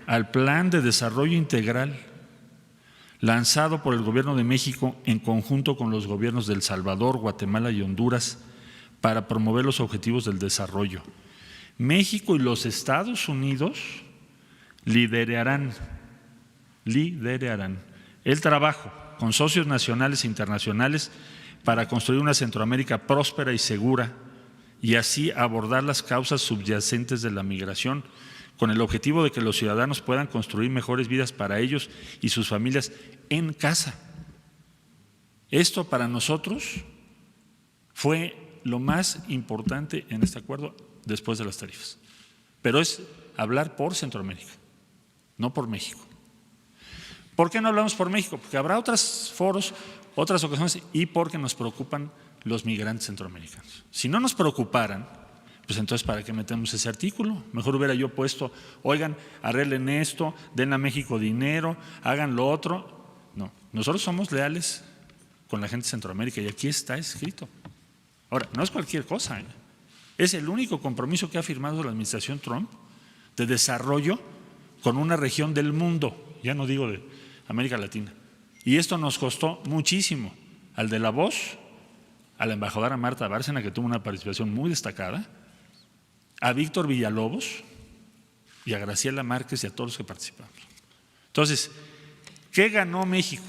al Plan de Desarrollo Integral lanzado por el Gobierno de México en conjunto con los gobiernos de El Salvador, Guatemala y Honduras para promover los objetivos del desarrollo. México y los Estados Unidos liderarán el trabajo con socios nacionales e internacionales para construir una Centroamérica próspera y segura y así abordar las causas subyacentes de la migración con el objetivo de que los ciudadanos puedan construir mejores vidas para ellos y sus familias en casa. Esto para nosotros fue lo más importante en este acuerdo después de las tarifas. Pero es hablar por Centroamérica, no por México. ¿Por qué no hablamos por México? Porque habrá otros foros, otras ocasiones y porque nos preocupan los migrantes centroamericanos. Si no nos preocuparan, pues entonces ¿para qué metemos ese artículo? Mejor hubiera yo puesto, oigan, arreglen esto, den a México dinero, hagan lo otro. No, nosotros somos leales con la gente de Centroamérica y aquí está escrito. Ahora, no es cualquier cosa, es el único compromiso que ha firmado la administración Trump de desarrollo con una región del mundo, ya no digo de América Latina. Y esto nos costó muchísimo al de La Voz, a la embajadora Marta Bárcena, que tuvo una participación muy destacada, a Víctor Villalobos y a Graciela Márquez y a todos los que participamos. Entonces, ¿qué ganó México?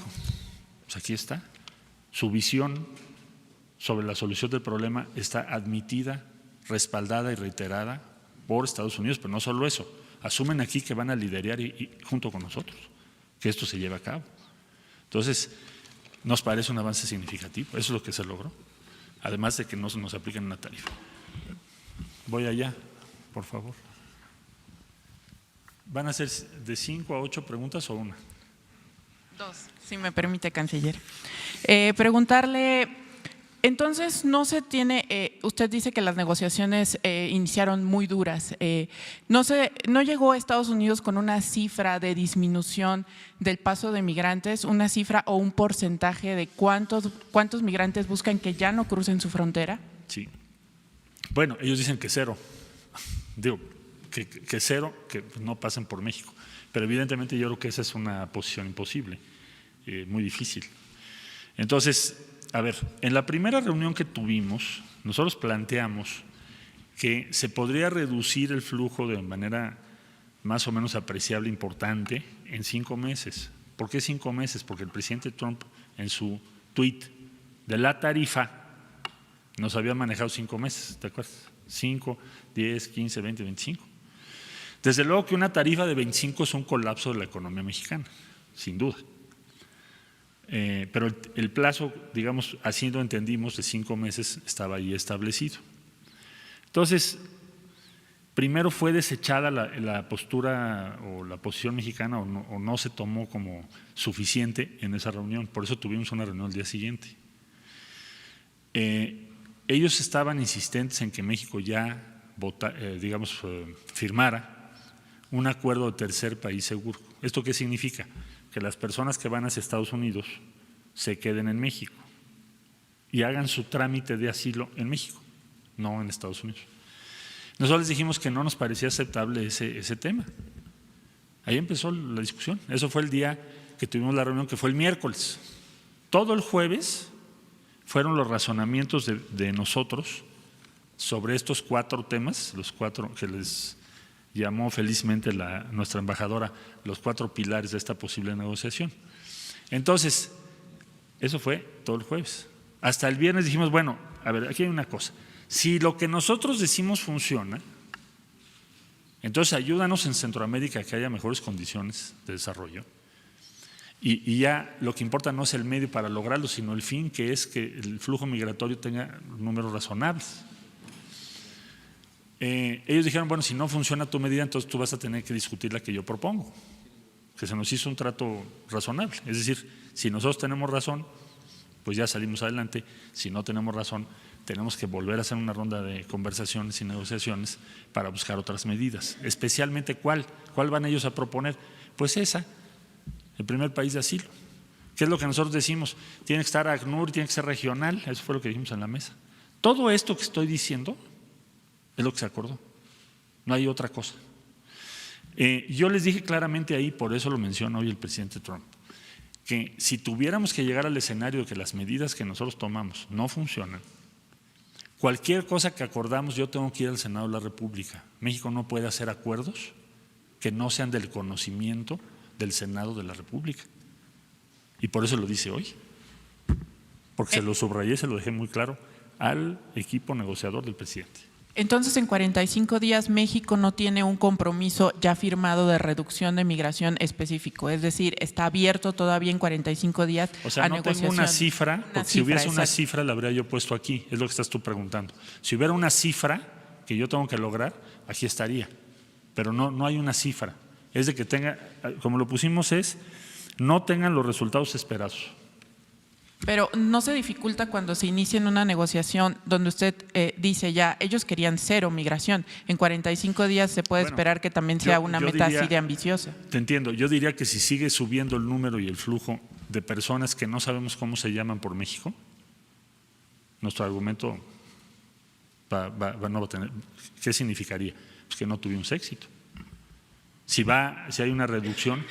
Pues aquí está, su visión sobre la solución del problema está admitida, respaldada y reiterada por Estados Unidos, pero no solo eso, asumen aquí que van a liderar y junto con nosotros, que esto se lleve a cabo. Entonces, nos parece un avance significativo, eso es lo que se logró, además de que no se nos aplican una tarifa. Voy allá, por favor. ¿Van a ser de 5 a 8 preguntas o una? 2, si me permite, canciller. Preguntarle, entonces no se tiene, usted dice que las negociaciones iniciaron muy duras. ¿No llegó a Estados Unidos con una cifra de disminución del paso de migrantes, una cifra o un porcentaje de cuántos migrantes buscan que ya no crucen su frontera? Sí. Bueno, ellos dicen que cero. Digo, que cero, que no pasen por México. Pero evidentemente yo creo que esa es una posición imposible, muy difícil. Entonces, a ver, en la primera reunión que tuvimos, nosotros planteamos que se podría reducir el flujo de manera más o menos apreciable, importante, en 5 meses. ¿Por qué 5 meses? Porque el presidente Trump en su tuit de la tarifa nos había manejado 5 meses, ¿te acuerdas? 5, 10, 15, 20, 25. Desde luego que una tarifa de 25 es un colapso de la economía mexicana, sin duda. Pero el plazo, digamos, así lo entendimos, de 5 meses estaba ahí establecido. Entonces, primero fue desechada la postura o la posición mexicana o no se tomó como suficiente en esa reunión, por eso tuvimos una reunión el día siguiente. Ellos estaban insistentes en que México ya firmara un acuerdo de tercer país seguro. ¿Esto qué significa? Que las personas que van hacia Estados Unidos se queden en México y hagan su trámite de asilo en México, no en Estados Unidos. Nosotros les dijimos que no nos parecía aceptable ese tema. Ahí empezó la discusión. Eso fue el día que tuvimos la reunión, que fue el miércoles. Todo el jueves fueron los razonamientos de nosotros sobre estos 4 temas, los 4 que les llamó felizmente nuestra embajadora los 4 pilares de esta posible negociación. Entonces, eso fue todo el jueves. Hasta el viernes dijimos, bueno, a ver, aquí hay una cosa. Si lo que nosotros decimos funciona, entonces ayúdanos en Centroamérica a que haya mejores condiciones de desarrollo. Y ya lo que importa no es el medio para lograrlo, sino el fin, que es que el flujo migratorio tenga números razonables. Ellos dijeron, bueno, si no funciona tu medida, entonces tú vas a tener que discutir la que yo propongo, que se nos hizo un trato razonable. Es decir, si nosotros tenemos razón, pues ya salimos adelante. Si no tenemos razón, tenemos que volver a hacer una ronda de conversaciones y negociaciones para buscar otras medidas. Especialmente, ¿cuál van ellos a proponer? Pues esa, el primer país de asilo. ¿Qué es lo que nosotros decimos? Tiene que estar ACNUR, tiene que ser regional. Eso fue lo que dijimos en la mesa. Todo esto que estoy diciendo es lo que se acordó. No hay otra cosa. Yo les dije claramente ahí, por eso lo menciona hoy el presidente Trump, que si tuviéramos que llegar al escenario de que las medidas que nosotros tomamos no funcionan, cualquier cosa que acordamos, yo tengo que ir al Senado de la República. México no puede hacer acuerdos que no sean del conocimiento del Senado de la República. Y por eso lo dice hoy. Porque se lo subrayé, se lo dejé muy claro al equipo negociador del presidente. Entonces, en 45 días, México no tiene un compromiso ya firmado de reducción de migración específico. Es decir, está abierto todavía en 45 días o sea, a no negociación. Tengo una cifra, porque si hubiese una cifra la habría yo puesto aquí, es lo que estás tú preguntando. Si hubiera una cifra que yo tengo que lograr, aquí estaría. Pero no hay una cifra. Es de que tenga, como lo pusimos es, no tengan los resultados esperados. Pero ¿no se dificulta cuando se inicia en una negociación donde usted dice ya, ellos querían 0 migración, en 45 días se puede esperar que también sea una meta así de ambiciosa? Te entiendo, yo diría que si sigue subiendo el número y el flujo de personas que no sabemos cómo se llaman por México, nuestro argumento no va a tener, ¿qué significaría? Pues que no tuvimos éxito. Si hay una reducción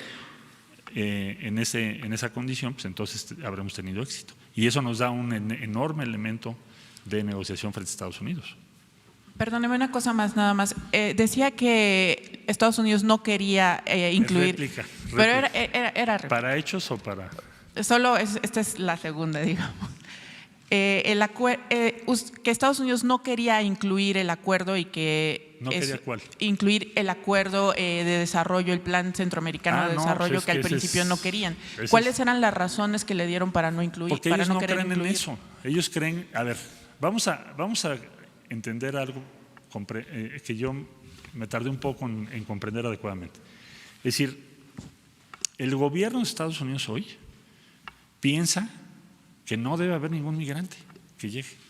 en esa condición, pues entonces habremos tenido éxito. Y eso nos da un enorme elemento de negociación frente a Estados Unidos. Perdóneme una cosa más, nada más. Decía que Estados Unidos no quería incluir… Réplica. Pero era réplica. ¿Para hechos o para...? Solo esta es la segunda, digamos. Que Estados Unidos no quería incluir el acuerdo y que… ¿No quería cuál? Incluir el acuerdo de desarrollo, el Plan Centroamericano de Desarrollo, pues que al principio no querían. ¿Cuáles eran las razones que le dieron para no incluir? Porque para ellos no creen incluir? en eso. Ellos creen… A ver, vamos a entender algo que yo me tardé un poco en comprender adecuadamente. Es decir, el gobierno de Estados Unidos hoy piensa que no debe haber ningún migrante que llegue.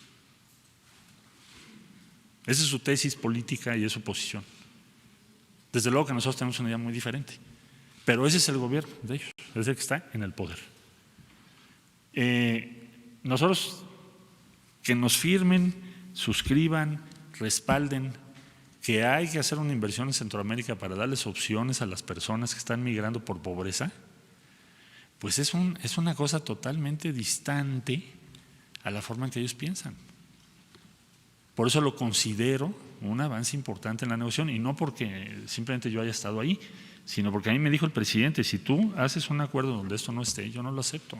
Esa es su tesis política y es su posición. Desde luego que nosotros tenemos una idea muy diferente, pero ese es el gobierno de ellos, es el que está en el poder. Nosotros que nos firmen, suscriban, respalden que hay que hacer una inversión en Centroamérica para darles opciones a las personas que están migrando por pobreza, pues es una cosa totalmente distante a la forma en que ellos piensan. Por eso lo considero un avance importante en la negociación, y no porque simplemente yo haya estado ahí, sino porque a mí me dijo el presidente, si tú haces un acuerdo donde esto no esté, yo no lo acepto.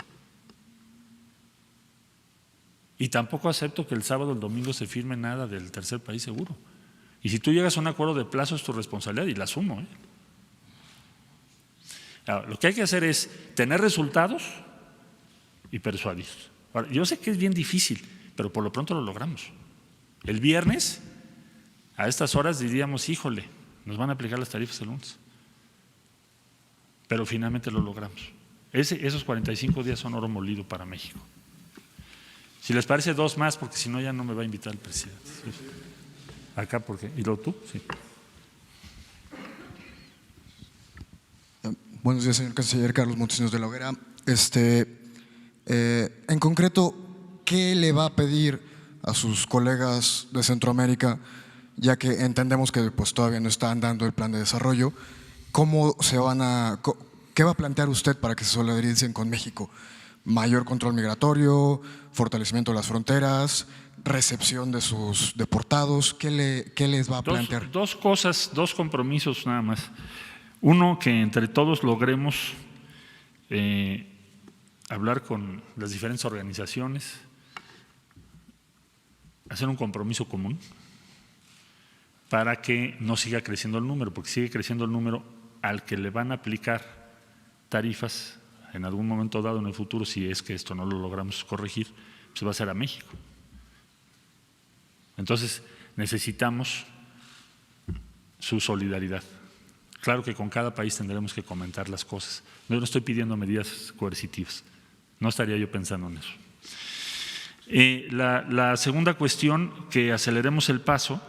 Y tampoco acepto que el sábado o el domingo se firme nada del tercer país seguro. Y si tú llegas a un acuerdo de plazo es tu responsabilidad y la asumo. Ahora, lo que hay que hacer es tener resultados y persuadir. Ahora, yo sé que es bien difícil, pero por lo pronto lo logramos. El viernes, a estas horas diríamos, híjole, nos van a aplicar las tarifas el lunes. Pero finalmente lo logramos. Esos 45 días son oro molido para México. Si les parece 2 más, porque si no ya no me va a invitar el presidente. Acá, porque… ¿Y luego tú? Sí. Buenos días, señor canciller. Carlos Montesinos de la Hoguera. En concreto, ¿qué le va a pedir a sus colegas de Centroamérica, ya que entendemos que pues, todavía no están dando el plan de desarrollo? ¿Qué va a plantear usted para que se solidaricen con México? ¿Mayor control migratorio, fortalecimiento de las fronteras, recepción de sus deportados? ¿Qué les va a plantear? Dos cosas, dos compromisos nada más. Uno, que entre todos logremos hablar con las diferentes organizaciones, hacer un compromiso común para que no siga creciendo el número, porque sigue creciendo el número al que le van a aplicar tarifas en algún momento dado en el futuro, si es que esto no lo logramos corregir, pues va a ser a México. Entonces necesitamos su solidaridad. Claro que con cada país tendremos que comentar las cosas. Yo no estoy pidiendo medidas coercitivas, no estaría yo pensando en eso. La segunda cuestión, que aceleremos el paso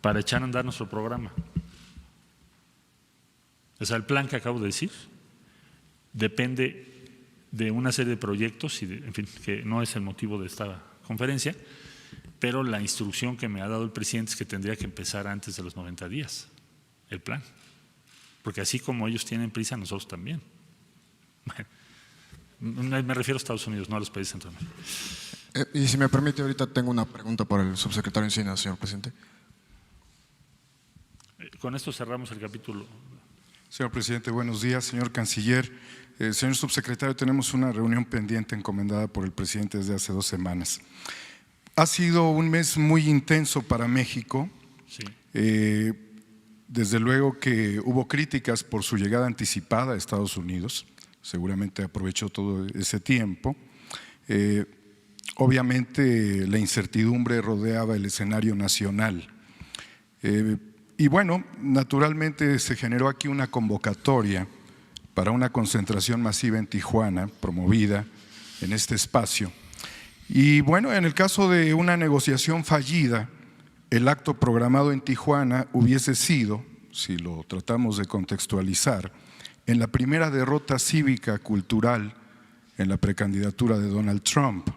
para echar a andar nuestro programa. O sea, el plan que acabo de decir depende de una serie de proyectos, en fin, que no es el motivo de esta conferencia, pero la instrucción que me ha dado el presidente es que tendría que empezar antes de los 90 días, el plan. Porque así como ellos tienen prisa, nosotros también. Me refiero a Estados Unidos, no a los países centroamericanos. Y si me permite, ahorita tengo una pregunta para el subsecretario Encinas, señor presidente. Con esto cerramos el capítulo. Señor presidente, buenos días. Señor canciller, señor subsecretario, tenemos una reunión pendiente encomendada por el presidente desde hace 2 semanas. Ha sido un mes muy intenso para México. Sí. Desde luego que hubo críticas por su llegada anticipada a Estados Unidos. Seguramente aprovechó todo ese tiempo. Obviamente la incertidumbre rodeaba el escenario nacional. Y bueno, naturalmente se generó aquí una convocatoria para una concentración masiva en Tijuana, promovida en este espacio. Y bueno, en el caso de una negociación fallida, el acto programado en Tijuana hubiese sido, si lo tratamos de contextualizar, en la primera derrota cívica cultural en la precandidatura de Donald Trump.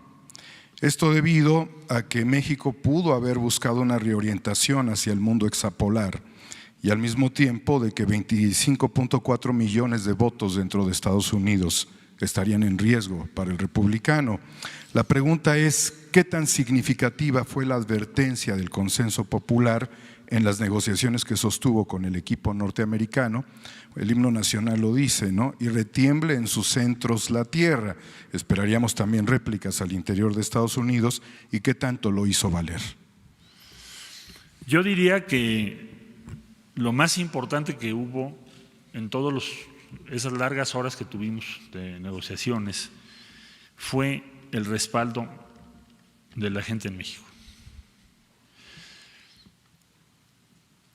Esto debido a que México pudo haber buscado una reorientación hacia el mundo hexapolar y al mismo tiempo de que 25.4 millones de votos dentro de Estados Unidos estarían en riesgo para el republicano. La pregunta es, ¿qué tan significativa fue la advertencia del consenso popular en las negociaciones que sostuvo con el equipo norteamericano? El himno nacional lo dice, ¿no? Y retiemble en sus centros la tierra. Esperaríamos también réplicas al interior de Estados Unidos. ¿Y qué tanto lo hizo valer? Yo diría que lo más importante que hubo en todas esas largas horas que tuvimos de negociaciones fue el respaldo de la gente en México.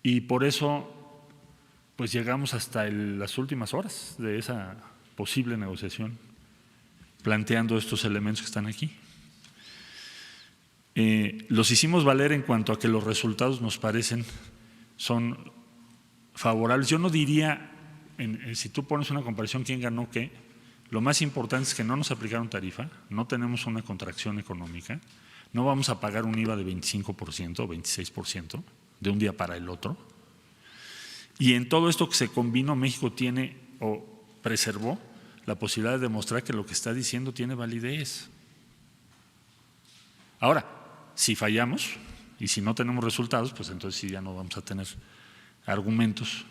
Y por eso pues llegamos hasta las últimas horas de esa posible negociación, planteando estos elementos que están aquí. Los hicimos valer en cuanto a que los resultados nos parecen son favorables. Yo no diría, si tú pones una comparación quién ganó qué, lo más importante es que no nos aplicaron tarifa, no tenemos una contracción económica, no vamos a pagar un IVA de 25% o 26% de un día para el otro. Y en todo esto que se combinó, México tiene o preservó la posibilidad de demostrar que lo que está diciendo tiene validez. Ahora, si fallamos y si no tenemos resultados, pues entonces sí ya no vamos a tener argumentos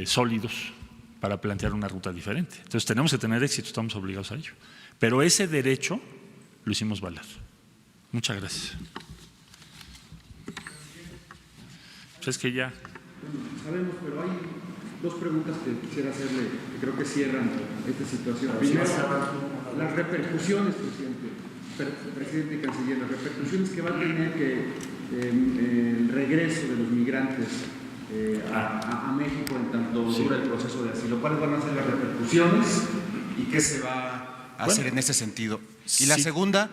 sólidos para plantear una ruta diferente. Entonces tenemos que tener éxito, estamos obligados a ello. Pero ese derecho lo hicimos valer. Muchas gracias. Pues es que ya… Sabemos, pero hay 2 preguntas que quisiera hacerle, que creo que cierran esta situación. Primero, las repercusiones, presidente y canciller, las repercusiones que va a tener el regreso de los migrantes a México en tanto dura el proceso de asilo. ¿Cuáles van a ser las repercusiones y qué se va a hacer en ese sentido? Y la segunda,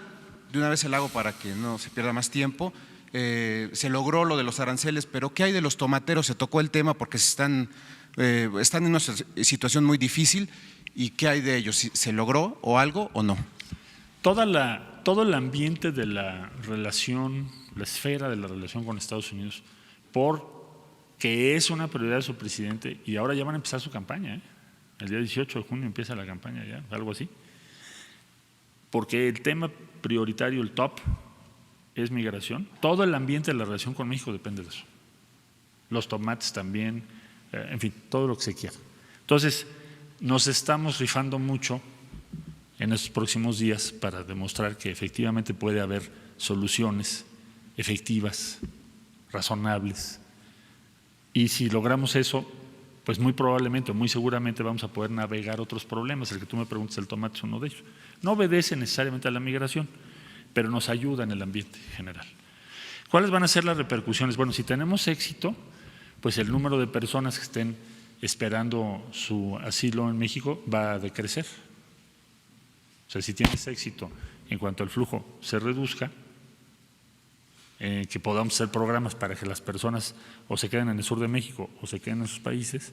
de una vez se la hago para que no se pierda más tiempo. Se logró lo de los aranceles, pero ¿qué hay de los tomateros? Se tocó el tema porque se están están en una situación muy difícil. ¿Y qué hay de ellos? ¿Se logró o algo o no? Todo el ambiente de la relación, la esfera de la relación con Estados Unidos, porque es una prioridad de su presidente, y ahora ya van a empezar su campaña, el día 18 de junio empieza la campaña ya, algo así, porque el tema prioritario, el top, es migración. Todo el ambiente de la relación con México depende de eso. Los tomates también, en fin, todo lo que se quiera. Entonces, nos estamos rifando mucho en estos próximos días para demostrar que efectivamente puede haber soluciones efectivas, razonables. Y si logramos eso, pues muy probablemente, muy seguramente vamos a poder navegar otros problemas. El que tú me preguntas, el tomate es uno de ellos. No obedece necesariamente a la migración, pero nos ayuda en el ambiente general. ¿Cuáles van a ser las repercusiones? Bueno, si tenemos éxito, pues el número de personas que estén esperando su asilo en México va a decrecer. O sea, si tienes éxito en cuanto al flujo se reduzca, que podamos hacer programas para que las personas o se queden en el sur de México o se queden en sus países,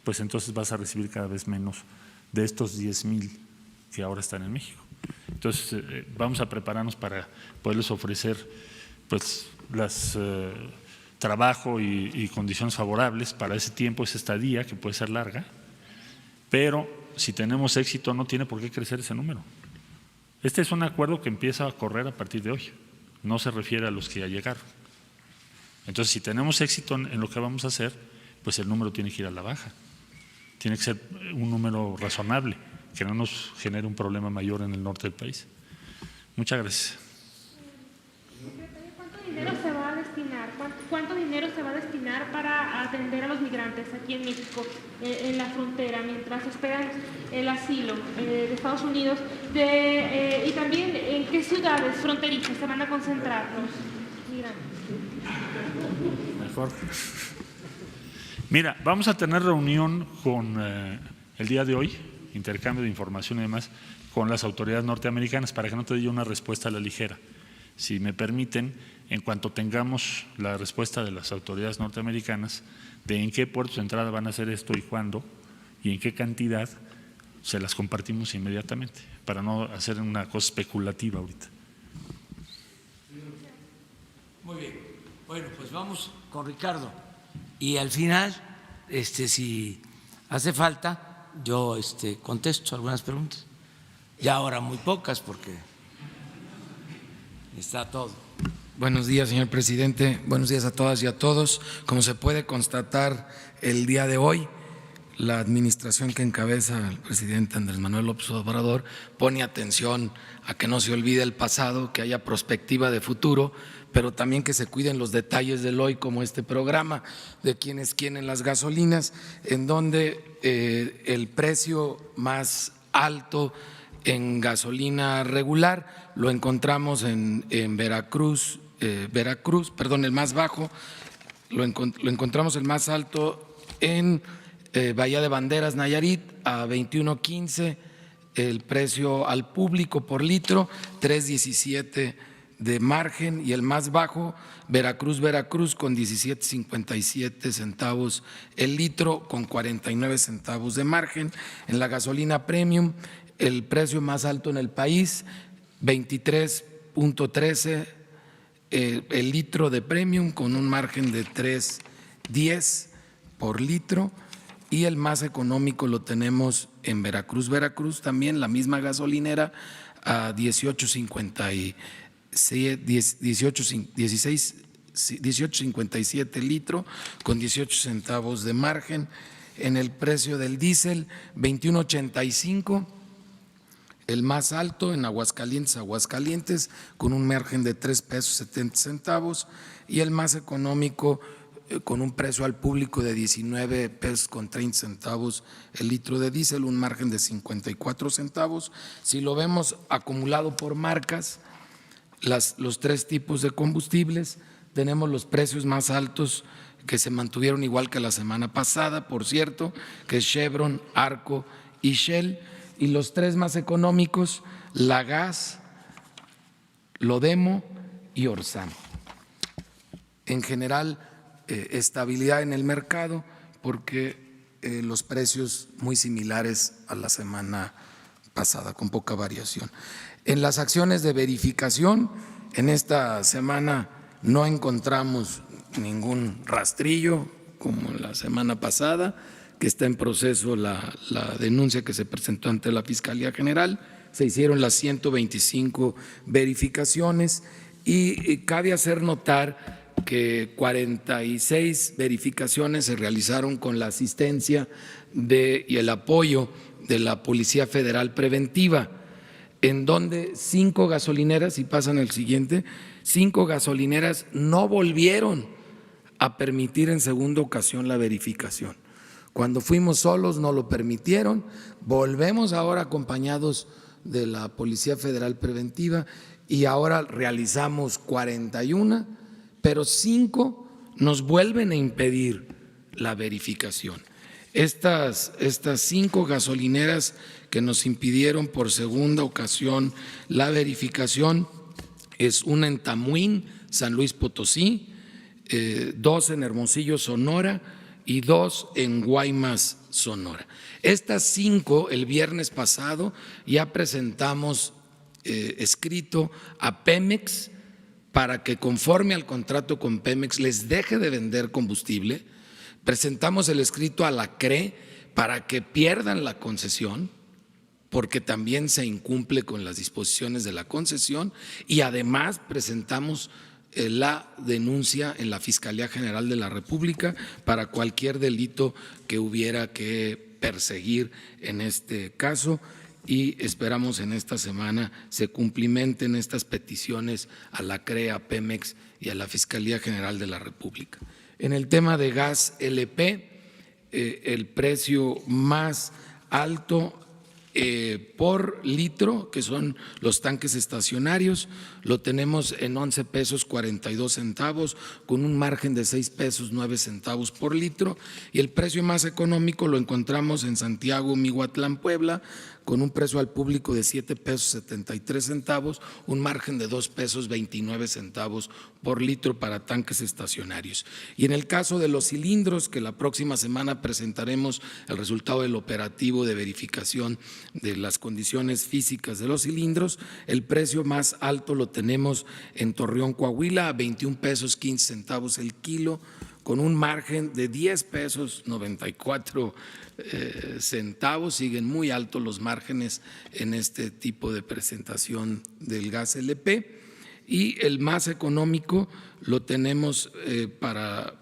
pues entonces vas a recibir cada vez menos de estos 10,000 que ahora están en México. Entonces vamos a prepararnos para poderles ofrecer pues trabajo y condiciones favorables para ese tiempo, esa estadía que puede ser larga, pero si tenemos éxito no tiene por qué crecer ese número. Este es un acuerdo que empieza a correr a partir de hoy, no se refiere a los que ya llegaron. Entonces, si tenemos éxito en lo que vamos a hacer, pues el número tiene que ir a la baja. Tiene que ser un número razonable, que no nos genere un problema mayor en el norte del país. Muchas gracias. ¿Cuánto dinero se va a destinar? ¿Cuánto dinero se va a destinar para atender a los migrantes aquí en México, en la frontera, mientras esperan el asilo de Estados Unidos? Y también, ¿en qué ciudades fronterizas se van a concentrar los migrantes? Mejor. Mira, vamos a tener reunión con el día de hoy, intercambio de información y demás, con las autoridades norteamericanas para que no te dé una respuesta a la ligera. Si me permiten, en cuanto tengamos la respuesta de las autoridades norteamericanas de en qué puertos de entrada van a hacer esto y cuándo y en qué cantidad, se las compartimos inmediatamente para no hacer una cosa especulativa ahorita. Muy bien. Bueno, pues vamos con Ricardo. Y al final, si hace falta, yo contesto algunas preguntas. Ya ahora muy pocas porque está todo. Buenos días, señor presidente. Buenos días a todas y a todos. Como se puede constatar el día de hoy, la administración que encabeza el presidente Andrés Manuel López Obrador pone atención a que no se olvide el pasado, que haya perspectiva de futuro, pero también que se cuiden los detalles del hoy, como este programa de quién es quién en las gasolinas, en donde el precio más alto en gasolina regular lo encontramos en Veracruz, el más bajo, lo encontramos el más alto en Bahía de Banderas, Nayarit, a 21.15, el precio al público por litro, 3.17 de margen, y el más bajo, Veracruz, con 17.57 centavos el litro, con 49 centavos de margen. En la gasolina premium, el precio más alto en el país, 23.13 el litro de premium, con un margen de 3.10 por litro, y el más económico lo tenemos en Veracruz, también la misma gasolinera, a 18.57 el litro, con 18 centavos de margen. En el precio del diésel, 21.85, el más alto en Aguascalientes, con un margen de 3 pesos 70 centavos, y el más económico con un precio al público de 19 pesos con 30 centavos el litro de diésel, un margen de 54 centavos. Si lo vemos acumulado por marcas, los tres tipos de combustibles, tenemos los precios más altos que se mantuvieron igual que la semana pasada, por cierto, que es Chevron, Arco y Shell, y los tres más económicos, La Gas, Lodemo y Orsam. En general, estabilidad en el mercado, porque los precios muy similares a la semana pasada, con poca variación. En las acciones de verificación, en esta semana no encontramos ningún rastrillo como la semana pasada, que está en proceso la denuncia que se presentó ante la Fiscalía General. Se hicieron las 125 verificaciones y cabe hacer notar que 46 verificaciones se realizaron con la asistencia y el apoyo de la Policía Federal Preventiva, en donde 5 gasolineras, y pasan el siguiente, 5 gasolineras no volvieron a permitir en segunda ocasión la verificación. Cuando fuimos solos no lo permitieron, volvemos ahora acompañados de la Policía Federal Preventiva y ahora realizamos 41, pero 5 nos vuelven a impedir la verificación. Estas 5 gasolineras que nos impidieron por segunda ocasión la verificación es una en Tamuín, San Luis Potosí, 2 en Hermosillo, Sonora, y 2 en Guaymas, Sonora. Estas 5, el viernes pasado, ya presentamos escrito a Pemex para que, conforme al contrato con Pemex, les deje de vender combustible. Presentamos el escrito a la CRE para que pierdan la concesión, porque también se incumple con las disposiciones de la concesión, y además presentamos la denuncia en la Fiscalía General de la República para cualquier delito que hubiera que perseguir en este caso, y esperamos en esta semana se cumplimenten estas peticiones a la CRE, a Pemex y a la Fiscalía General de la República. En el tema de gas LP, el precio más alto por litro, que son los tanques estacionarios, lo tenemos en 11 pesos 42 centavos, con un margen de 6 pesos 9 centavos por litro, y el precio más económico lo encontramos en Santiago, Mihuatlán, Puebla, con un precio al público de 7 pesos 73 centavos, un margen de 2 pesos 29 centavos por litro para tanques estacionarios. Y en el caso de los cilindros, que la próxima semana presentaremos el resultado del operativo de verificación de las condiciones físicas de los cilindros, el precio más alto lo tenemos en Torreón, Coahuila, a 21 pesos 15 centavos el kilo, con un margen de 10 pesos 94 centavos. Siguen muy altos los márgenes en este tipo de presentación del gas LP. Y el más económico lo tenemos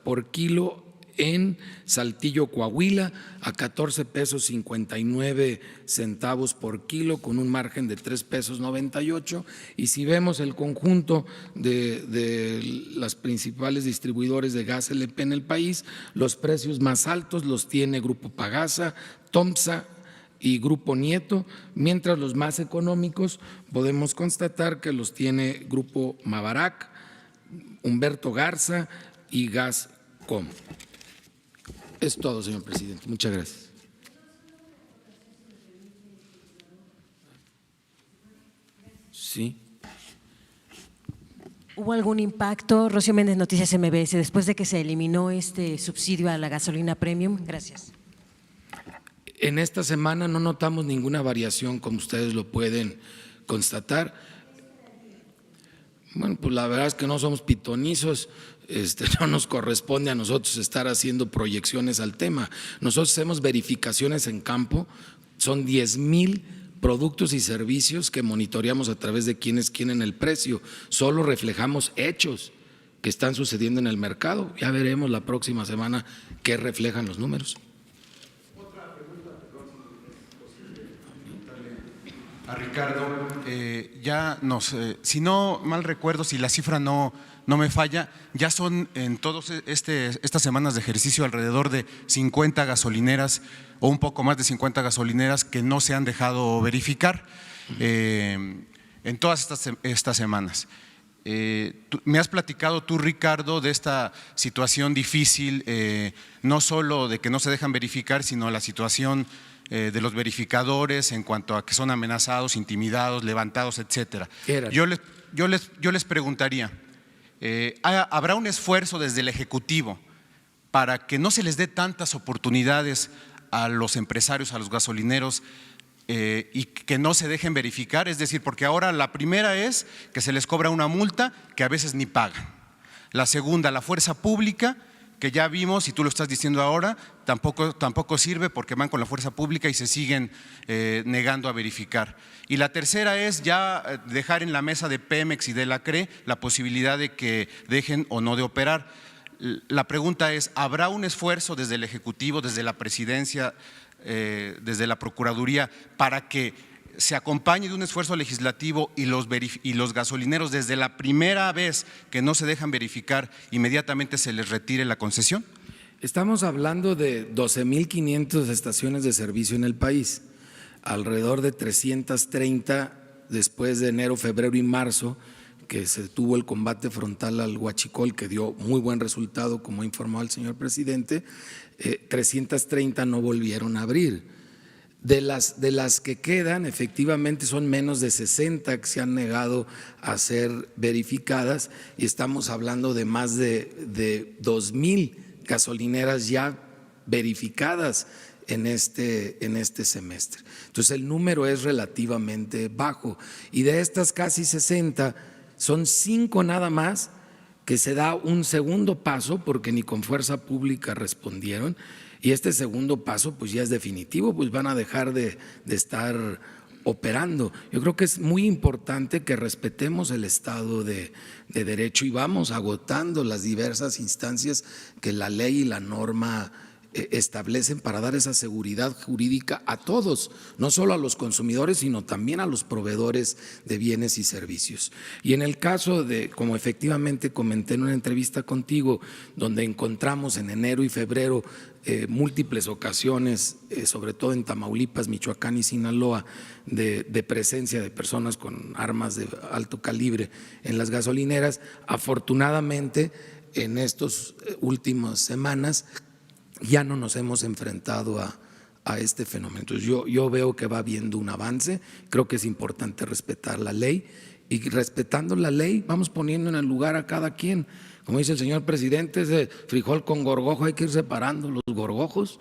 por kilo en Saltillo, Coahuila, a 14 pesos 59 centavos por kilo, con un margen de 3 pesos 98. Y si vemos el conjunto de las principales distribuidores de gas LP en el país, los precios más altos los tiene Grupo Pagasa, Tomsa y Grupo Nieto, mientras los más económicos podemos constatar que los tiene Grupo Mavarac, Humberto Garza y Gascom. Es todo, señor presidente. Muchas gracias. Sí. ¿Hubo algún impacto, Rocío Méndez, Noticias MBS, después de que se eliminó este subsidio a la gasolina premium? Gracias. En esta semana no notamos ninguna variación, como ustedes lo pueden constatar. Bueno, pues la verdad es que no somos pitonizos. No nos corresponde a nosotros estar haciendo proyecciones al tema. Nosotros hacemos verificaciones en campo, son 10,000 productos y servicios que monitoreamos a través de quienes quieren el precio. Solo reflejamos hechos que están sucediendo en el mercado. Ya veremos la próxima semana qué reflejan los números. A Ricardo, si no mal recuerdo, si la cifra no me falla, ya son en todas estas semanas de ejercicio alrededor de 50 gasolineras o un poco más de 50 gasolineras que no se han dejado verificar en todas estas semanas. Me has platicado tú, Ricardo, de esta situación difícil, no solo de que no se dejan verificar, sino la situación de los verificadores en cuanto a que son amenazados, intimidados, levantados, etcétera. Yo les preguntaría, ¿habrá un esfuerzo desde el Ejecutivo para que no se les dé tantas oportunidades a los empresarios, a los gasolineros, y que no se dejen verificar? Es decir, porque ahora la primera es que se les cobra una multa que a veces ni pagan. La segunda, la fuerza pública, que ya vimos, y tú lo estás diciendo ahora, tampoco sirve porque van con la fuerza pública y se siguen negando a verificar. Y la tercera es ya dejar en la mesa de Pemex y de la CRE la posibilidad de que dejen o no de operar. La pregunta es, ¿habrá un esfuerzo desde el Ejecutivo, desde la Presidencia, desde la Procuraduría, para que se acompañe de un esfuerzo legislativo y los gasolineros desde la primera vez que no se dejan verificar, inmediatamente se les retire la concesión? Estamos hablando de 12.500 estaciones de servicio en el país, alrededor de 330 después de enero, febrero y marzo, que se tuvo el combate frontal al huachicol, que dio muy buen resultado, como ha informado el señor presidente. 330 no volvieron a abrir. De las que quedan, efectivamente son menos de 60 que se han negado a ser verificadas, y estamos hablando de más de 2,000 gasolineras ya verificadas en este semestre. Entonces el número es relativamente bajo, y de estas casi 60 son 5 nada más que se da un segundo paso porque ni con fuerza pública respondieron, y este segundo paso pues ya es definitivo, pues van a dejar de estar operando. Yo creo que es muy importante que respetemos el Estado de Derecho y vamos agotando las diversas instancias que la ley y la norma establecen para dar esa seguridad jurídica a todos, no solo a los consumidores, sino también a los proveedores de bienes y servicios. Y en el caso de, como efectivamente comenté en una entrevista contigo, donde encontramos en enero y febrero múltiples ocasiones, sobre todo en Tamaulipas, Michoacán y Sinaloa, de presencia de personas con armas de alto calibre en las gasolineras, afortunadamente en estas últimas semanas ya no nos hemos enfrentado a este fenómeno. Entonces yo veo que va habiendo un avance, creo que es importante respetar la ley, y respetando la ley vamos poniendo en el lugar a cada quien. Como dice el señor presidente, ese frijol con gorgojo hay que ir separando. Los gorgojos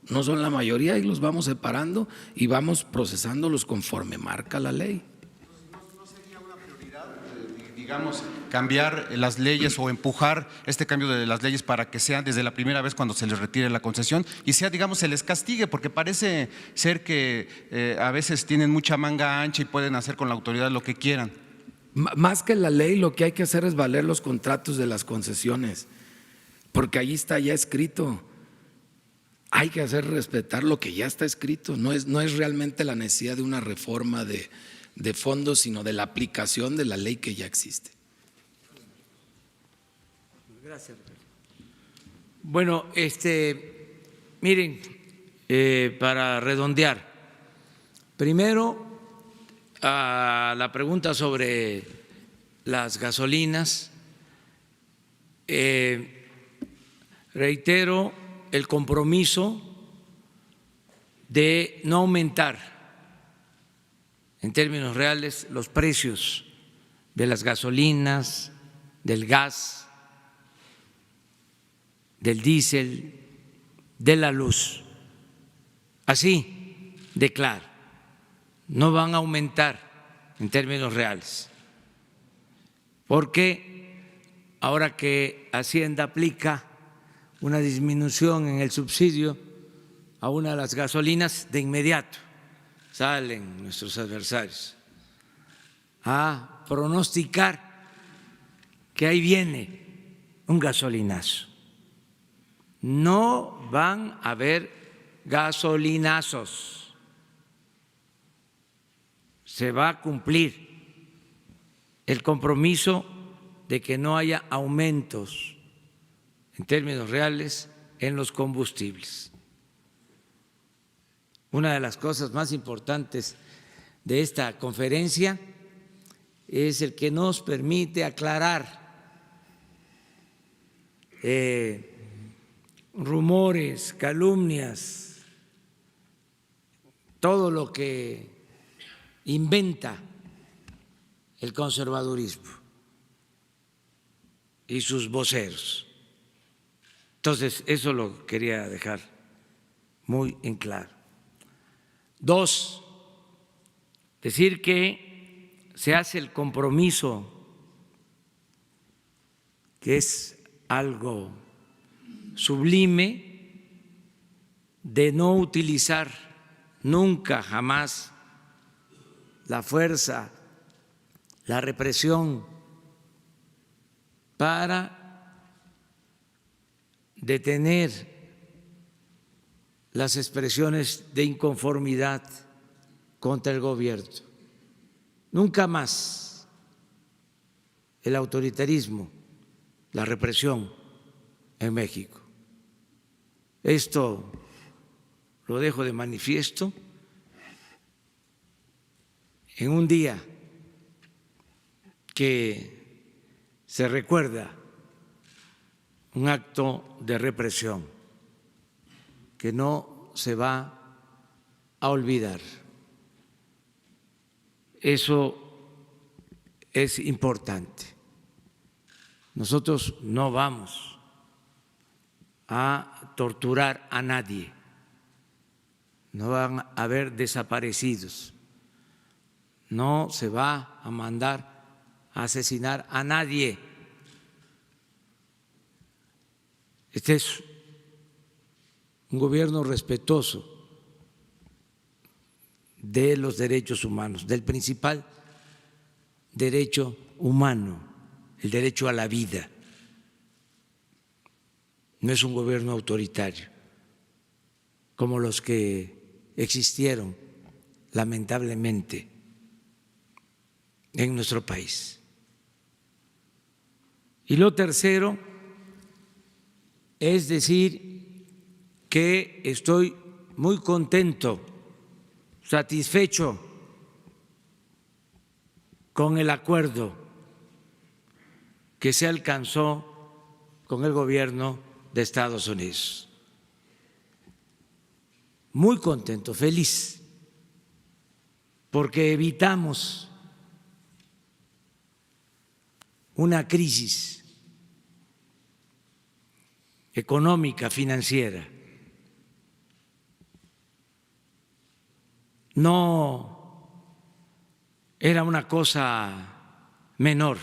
no son la mayoría y los vamos separando y vamos procesándolos conforme marca la ley. ¿No sería una prioridad, digamos, cambiar las leyes o empujar este cambio de las leyes para que sea desde la primera vez cuando se les retire la concesión y sea, digamos, se les castigue? Porque parece ser que a veces tienen mucha manga ancha y pueden hacer con la autoridad lo que quieran. Más que la ley, lo que hay que hacer es valer los contratos de las concesiones, porque ahí está ya escrito. Hay que hacer respetar lo que ya está escrito. No es realmente la necesidad de una reforma de fondo, sino de la aplicación de la ley que ya existe. Gracias. Bueno, miren, para redondear, primero a la pregunta sobre las gasolinas, reitero el compromiso de no aumentar en términos reales los precios de las gasolinas, del gas, del diésel, de la luz. Así de claro. No van a aumentar en términos reales, porque ahora que Hacienda aplica una disminución en el subsidio a una de las gasolinas, de inmediato salen nuestros adversarios a pronosticar que ahí viene un gasolinazo. No van a haber gasolinazos. Se va a cumplir el compromiso de que no haya aumentos en términos reales en los combustibles. Una de las cosas más importantes de esta conferencia es el que nos permite aclarar rumores, calumnias, todo lo que inventa el conservadurismo y sus voceros. Entonces, eso lo quería dejar muy en claro. 2, decir que se hace el compromiso, que es algo sublime, de no utilizar nunca, jamás la fuerza, la represión para detener las expresiones de inconformidad contra el gobierno. Nunca más el autoritarismo, la represión en México. Esto lo dejo de manifiesto en un día que se recuerda un acto de represión que no se va a olvidar. Eso es importante. Nosotros no vamos a torturar a nadie, no van a haber desaparecidos, no se va a mandar a asesinar a nadie. Este es un gobierno respetuoso de los derechos humanos, del principal derecho humano, el derecho a la vida. No es un gobierno autoritario como los que existieron lamentablemente en nuestro país. Y lo tercero es decir que estoy muy contento, satisfecho con el acuerdo que se alcanzó con el gobierno de Estados Unidos. Muy contento, feliz, porque evitamos una crisis económica, financiera. No era una cosa menor.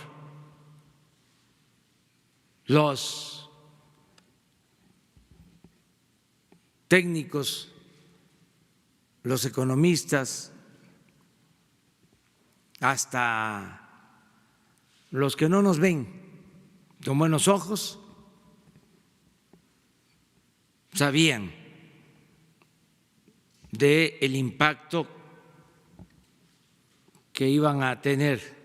Los técnicos, los economistas, hasta los que no nos ven con buenos ojos, sabían del impacto que iban a tener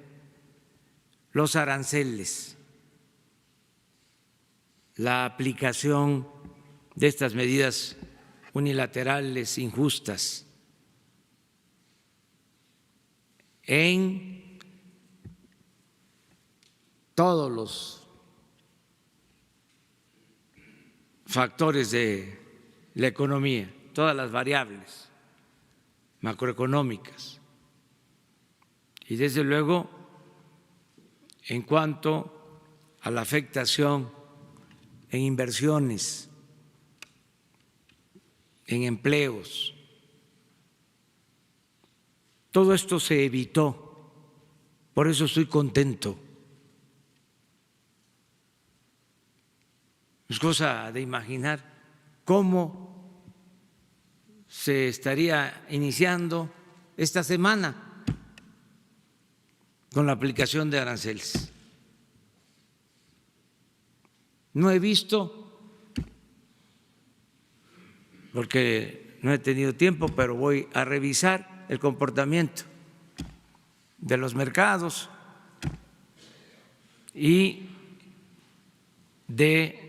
los aranceles, la aplicación de estas medidas unilaterales injustas en todos los factores de la economía, todas las variables macroeconómicas. Y desde luego, en cuanto a la afectación en inversiones, en empleos, todo esto se evitó. Por eso estoy contento. Es cosa de imaginar cómo se estaría iniciando esta semana con la aplicación de aranceles. No he visto, porque no he tenido tiempo, pero voy a revisar el comportamiento de los mercados y de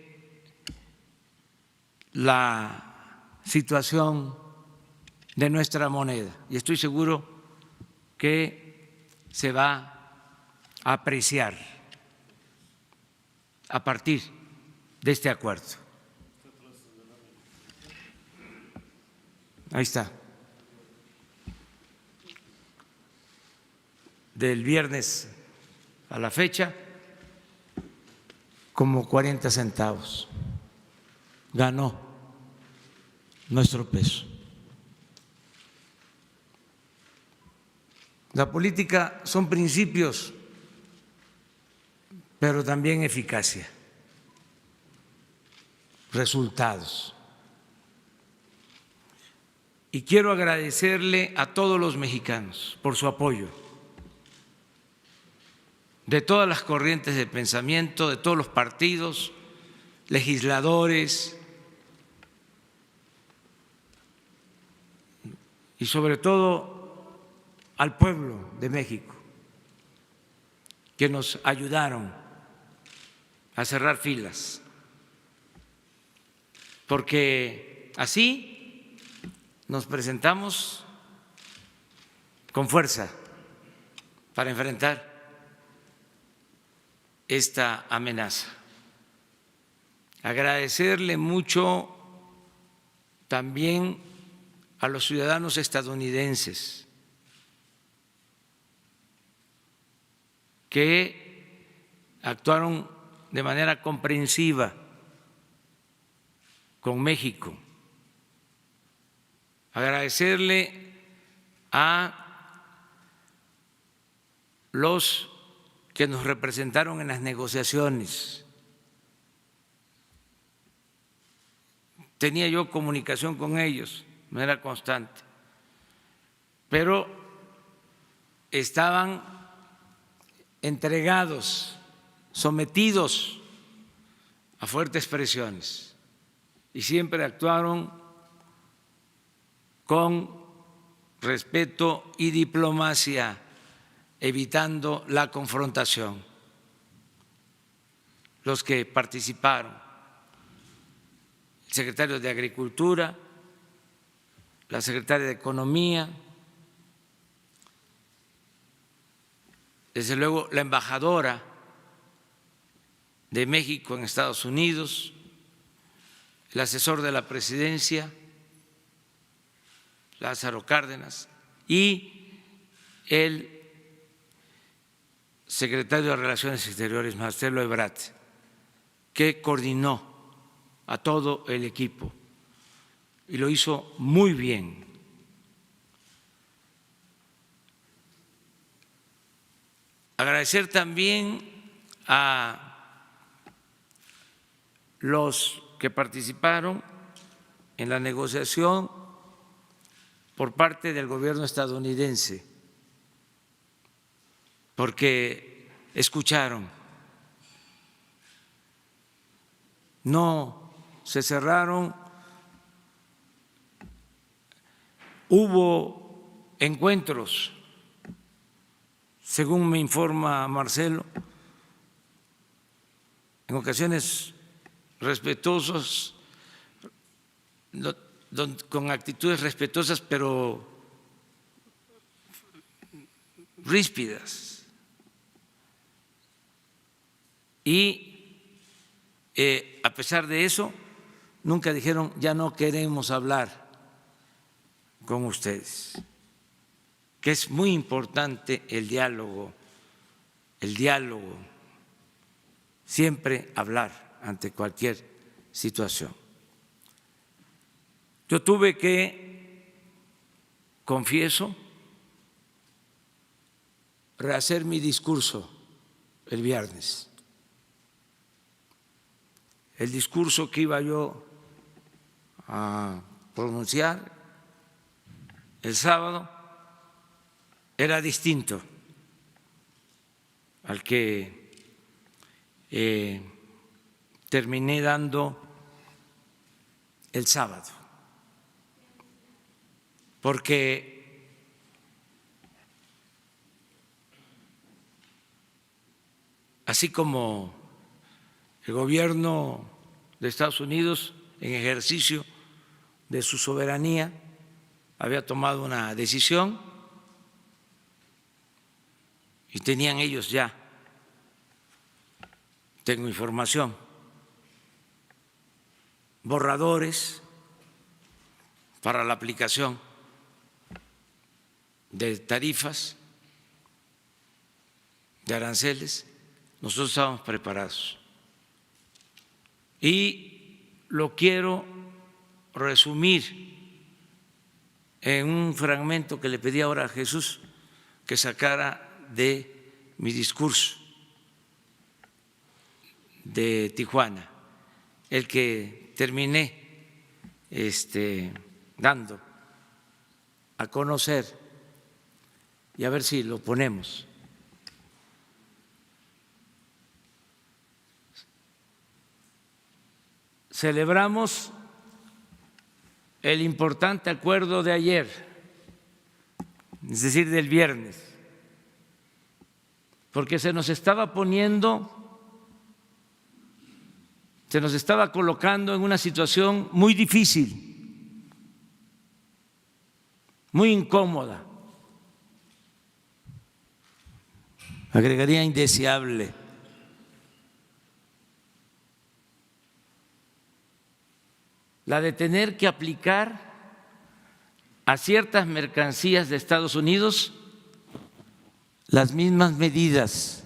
la situación de nuestra moneda. Y estoy seguro que se va a apreciar a partir de este acuerdo. Ahí está. Del viernes a la fecha, como 40 centavos ganó nuestro peso. La política son principios, pero también eficacia, resultados. Y quiero agradecerle a todos los mexicanos por su apoyo, de todas las corrientes de pensamiento, de todos los partidos, legisladores y sobre todo al pueblo de México, que nos ayudaron a cerrar filas, porque así nos presentamos con fuerza para enfrentar esta amenaza. Agradecerle mucho también a los ciudadanos estadounidenses que actuaron de manera comprensiva con México. Agradecerle a los que nos representaron en las negociaciones. Tenía yo comunicación con ellos de manera constante, pero estaban entregados, sometidos a fuertes presiones y siempre actuaron con respeto y diplomacia, evitando la confrontación. Los que participaron, el secretario de Agricultura, la secretaria de Economía, desde luego la embajadora de México en Estados Unidos, el asesor de la presidencia, Lázaro Cárdenas, y el secretario de Relaciones Exteriores, Marcelo Ebrard, que coordinó a todo el equipo y lo hizo muy bien. Agradecer también a los que participaron en la negociación por parte del gobierno estadounidense, porque escucharon, no se cerraron, hubo encuentros, según me informa Marcelo, en ocasiones respetuosos, con actitudes respetuosas pero ríspidas. Y a pesar de eso, nunca dijeron ya no queremos hablar con ustedes, que es muy importante el diálogo, siempre hablar ante cualquier situación. Yo tuve que, confieso, rehacer mi discurso el viernes. El discurso que iba yo a pronunciar el sábado era distinto al que terminé dando el sábado, porque así como el gobierno de Estados Unidos, en ejercicio de su soberanía, había tomado una decisión y tenían ellos ya, tengo información, borradores para la aplicación de tarifas, de aranceles. Nosotros estábamos preparados y lo quiero resumir en un fragmento que le pedí ahora a Jesús que sacara de mi discurso de Tijuana, el que terminé dando a conocer, y a ver si lo ponemos. Celebramos el importante acuerdo de ayer, es decir, del viernes, porque se nos estaba colocando en una situación muy difícil, muy incómoda, agregaría indeseable. La de tener que aplicar a ciertas mercancías de Estados Unidos las mismas medidas,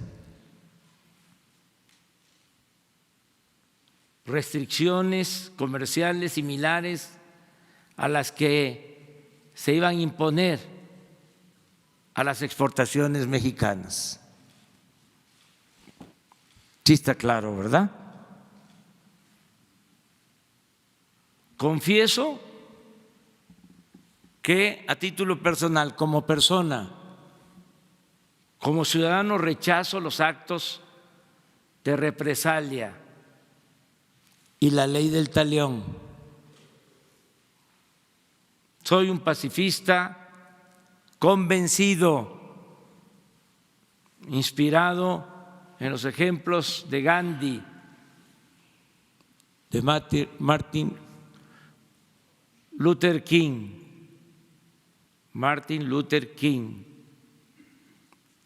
restricciones comerciales similares a las que se iban a imponer a las exportaciones mexicanas. Sí está claro, ¿verdad? Confieso que a título personal, como persona, como ciudadano, rechazo los actos de represalia y la ley del talión. Soy un pacifista convencido, inspirado en los ejemplos de Gandhi, de Martin Luther King,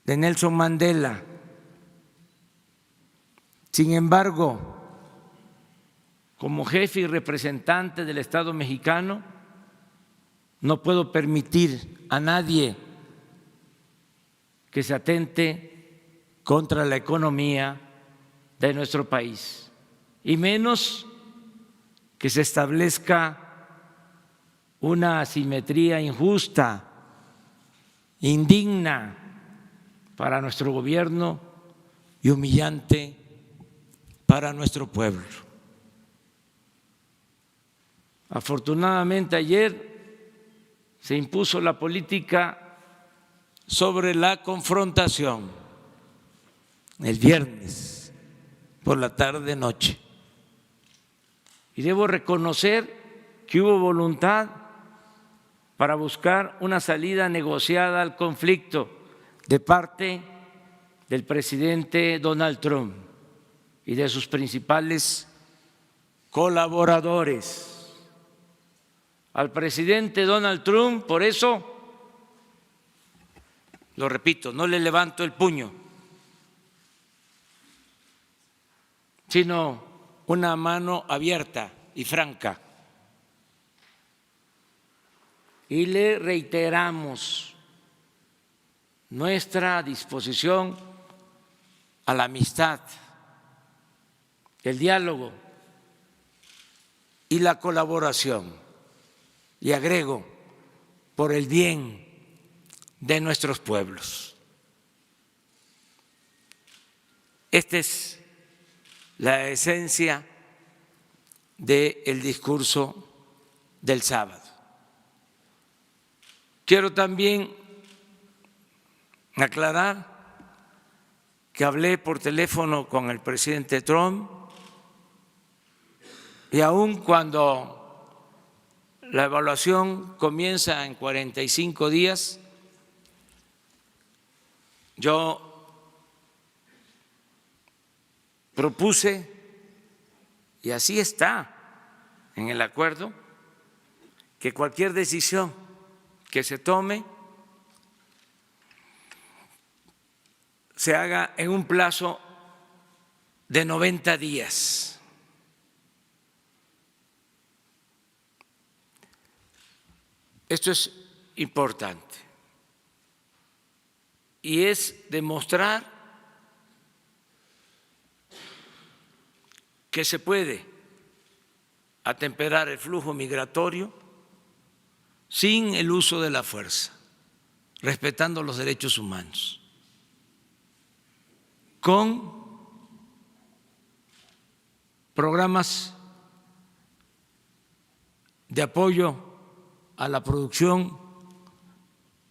de Nelson Mandela. Sin embargo, como jefe y representante del Estado mexicano, no puedo permitir a nadie que se atente contra la economía de nuestro país, y menos que se establezca una asimetría injusta, indigna para nuestro gobierno y humillante para nuestro pueblo. Afortunadamente ayer se impuso la política sobre la confrontación, el viernes por la tarde-noche, y debo reconocer que hubo voluntad para buscar una salida negociada al conflicto de parte del presidente Donald Trump y de sus principales colaboradores. Al presidente Donald Trump, por eso, lo repito, no le levanto el puño, sino una mano abierta y franca. Y le reiteramos nuestra disposición a la amistad, el diálogo y la colaboración. Y agrego, por el bien de nuestros pueblos. Esta es la esencia del discurso del sábado. Quiero también aclarar que hablé por teléfono con el presidente Trump y aun cuando la evaluación comienza en 45 días, yo propuse, y así está en el acuerdo, que cualquier decisión que se tome se haga en un plazo de 90 días. Esto es importante y es demostrar que se puede atemperar el flujo migratorio sin el uso de la fuerza, respetando los derechos humanos, con programas de apoyo a la producción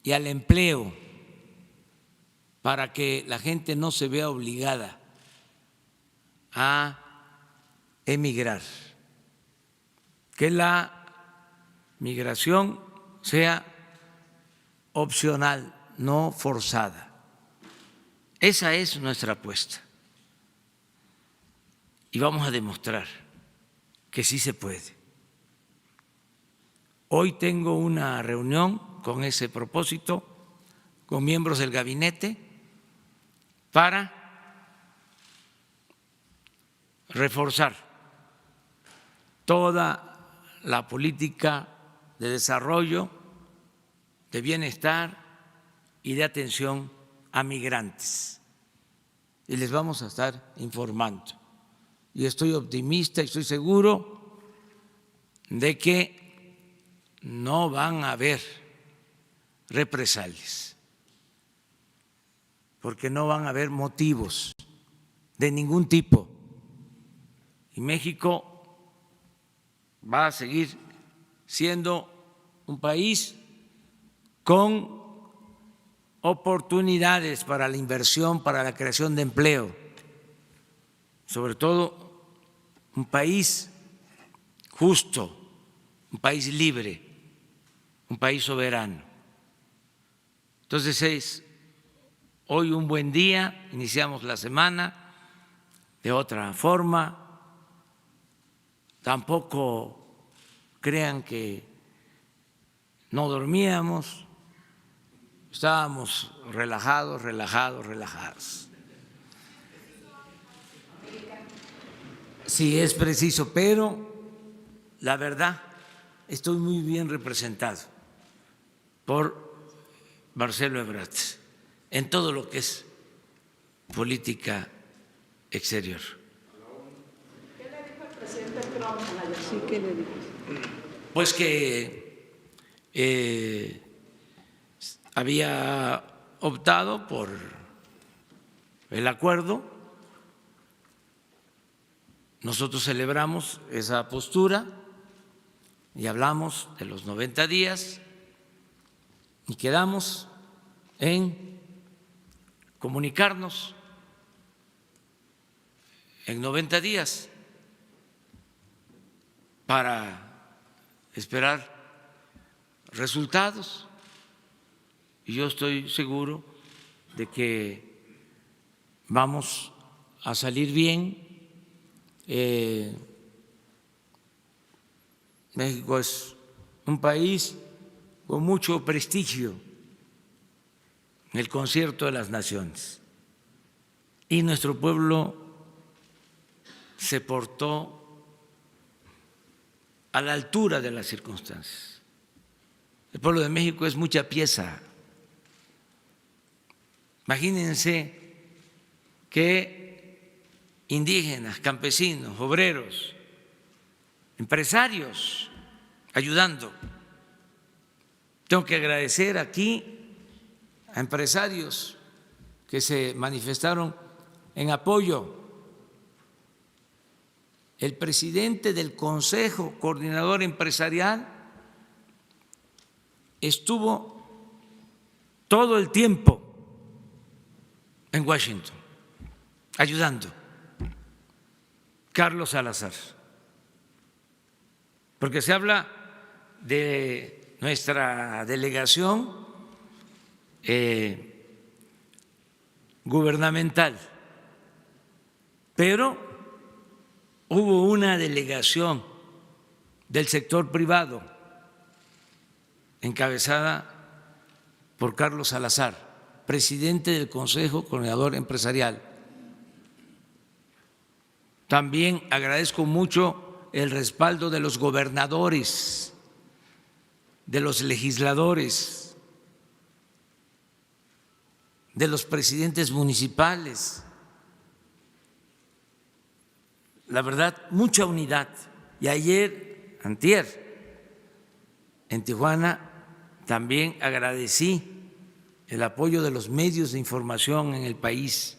y al empleo para que la gente no se vea obligada a emigrar, que la migración sea opcional, no forzada. Esa es nuestra apuesta. Y vamos a demostrar que sí se puede. Hoy tengo una reunión con ese propósito, con miembros del gabinete, para reforzar toda la política de desarrollo, de bienestar y de atención a migrantes. Y les vamos a estar informando. Y estoy optimista y estoy seguro de que no van a haber represalias, porque no van a haber motivos de ningún tipo. Y México va a seguir siendo un país con oportunidades para la inversión, para la creación de empleo, sobre todo un país justo, un país libre, un país soberano. Entonces es hoy un buen día, iniciamos la semana de otra forma. Tampoco crean que no dormíamos, estábamos relajados. Sí, es preciso, pero la verdad, estoy muy bien representado por Marcelo Ebrard en todo lo que es política exterior. ¿Qué le dijo el presidente Trump ayer? Sí, ¿qué le dijo? Pues que había optado por el acuerdo. Nosotros celebramos esa postura y hablamos de los 90 días y quedamos en comunicarnos en 90 días para esperar resultados. Y yo estoy seguro de que vamos a salir bien. México es un país con mucho prestigio en el concierto de las naciones y nuestro pueblo se portó a la altura de las circunstancias. El pueblo de México es mucha pieza. Imagínense que indígenas, campesinos, obreros, empresarios ayudando. Tengo que agradecer aquí a empresarios que se manifestaron en apoyo. El presidente del Consejo Coordinador Empresarial estuvo todo el tiempo en Washington ayudando. Carlos Salazar, porque se habla de nuestra delegación gubernamental, pero hubo una delegación del sector privado encabezada por Carlos Salazar, presidente del Consejo Coordinador Empresarial. También agradezco mucho el respaldo de los gobernadores, de los legisladores, de los presidentes municipales. La verdad, mucha unidad Y ayer, antier, en Tijuana también agradecí el apoyo de los medios de información en el país,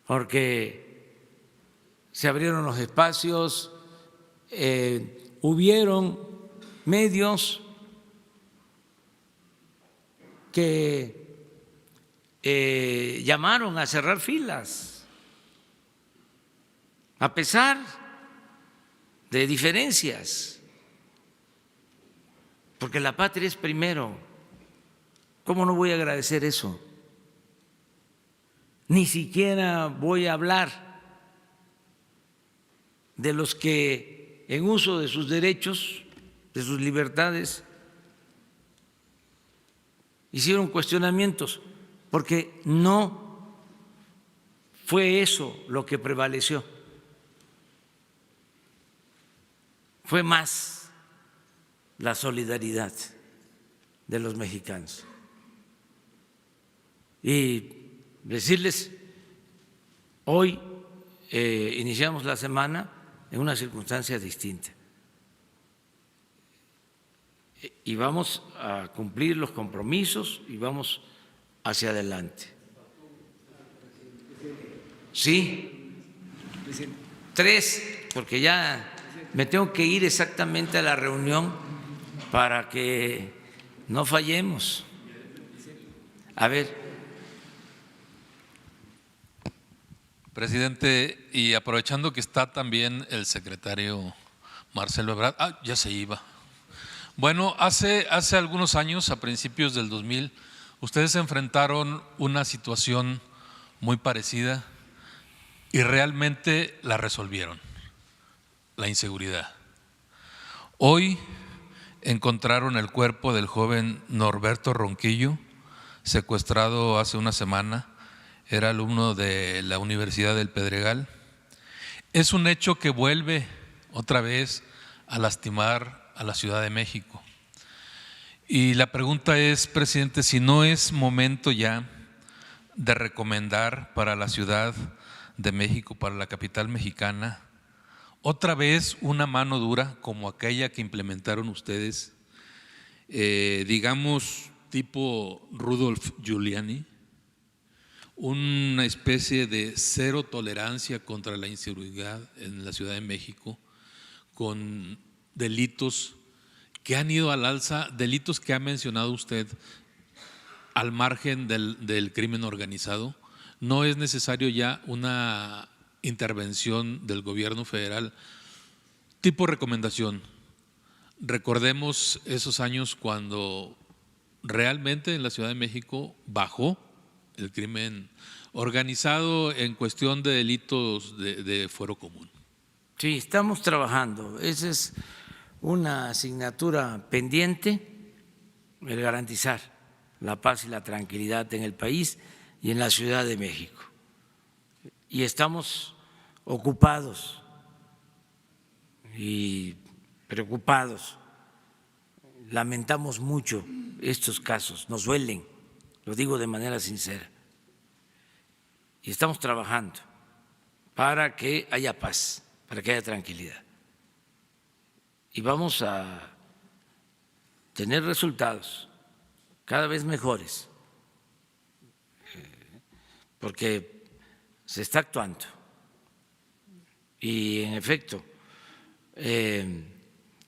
porque se abrieron los espacios, hubieron medios que llamaron a cerrar filas, a pesar de diferencias, porque la patria es primero. ¿Cómo no voy a agradecer eso? Ni siquiera voy a hablar de los que en uso de sus derechos, de sus libertades, hicieron cuestionamientos, porque no fue eso lo que prevaleció. Fue más la solidaridad de los mexicanos. Y decirles, hoy iniciamos la semana en una circunstancia distinta y vamos a cumplir los compromisos y vamos hacia adelante. Sí, 3, porque ya me tengo que ir exactamente a la reunión para que no fallemos. A ver. Presidente, y aprovechando que está también el secretario Marcelo Ebrard, ya se iba. Bueno, hace algunos años, a principios del 2000, ustedes enfrentaron una situación muy parecida y realmente la resolvieron, la inseguridad. Hoy encontraron el cuerpo del joven Norberto Ronquillo, secuestrado hace una semana. Era alumno de la Universidad del Pedregal. Es un hecho que vuelve otra vez a lastimar a la Ciudad de México. Y la pregunta es, presidente, si no es momento ya de recomendar para la Ciudad de México, para la capital mexicana, otra vez una mano dura como aquella que implementaron ustedes, digamos tipo Rudolph Giuliani, una especie de cero tolerancia contra la inseguridad en la Ciudad de México, con delitos que han ido al alza, delitos que ha mencionado usted al margen del crimen organizado. No es necesario ya una intervención del gobierno federal tipo recomendación. Recordemos esos años cuando realmente en la Ciudad de México bajó el crimen organizado en cuestión de delitos de fuero común. Sí, estamos trabajando. Esa es una asignatura pendiente, el garantizar la paz y la tranquilidad en el país y en la Ciudad de México. Y estamos ocupados y preocupados. Lamentamos mucho estos casos, nos duelen, lo digo de manera sincera. Y estamos trabajando para que haya paz, para que haya tranquilidad. Y vamos a tener resultados cada vez mejores, porque se está actuando. Y en efecto,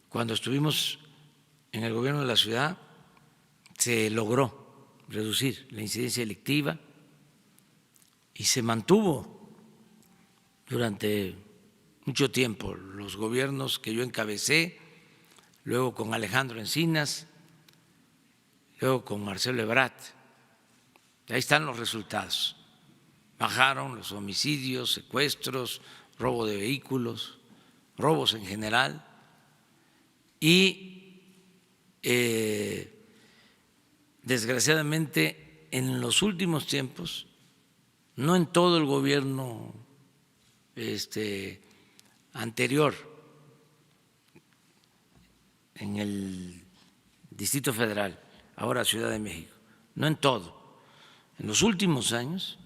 cuando estuvimos en el gobierno de la ciudad, se logró reducir la incidencia delictiva y se mantuvo durante mucho tiempo. Los gobiernos que yo encabecé, luego con Alejandro Encinas, luego con Marcelo Ebrard, ahí están los resultados. Bajaron los homicidios, secuestros, robo de vehículos, robos en general y desgraciadamente en los últimos tiempos, no en todo el gobierno anterior, en el Distrito Federal, ahora Ciudad de México, no en todo, en los últimos años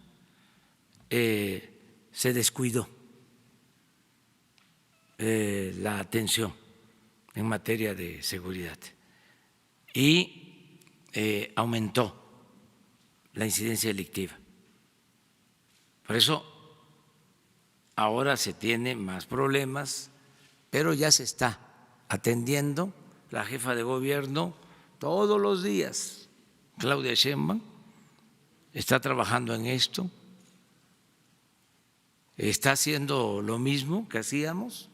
se descuidó la atención en materia de seguridad y aumentó la incidencia delictiva. Por eso ahora se tiene más problemas, pero ya se está atendiendo. La jefa de gobierno todos los días, Claudia Sheinbaum, está trabajando en esto, está haciendo lo mismo que hacíamos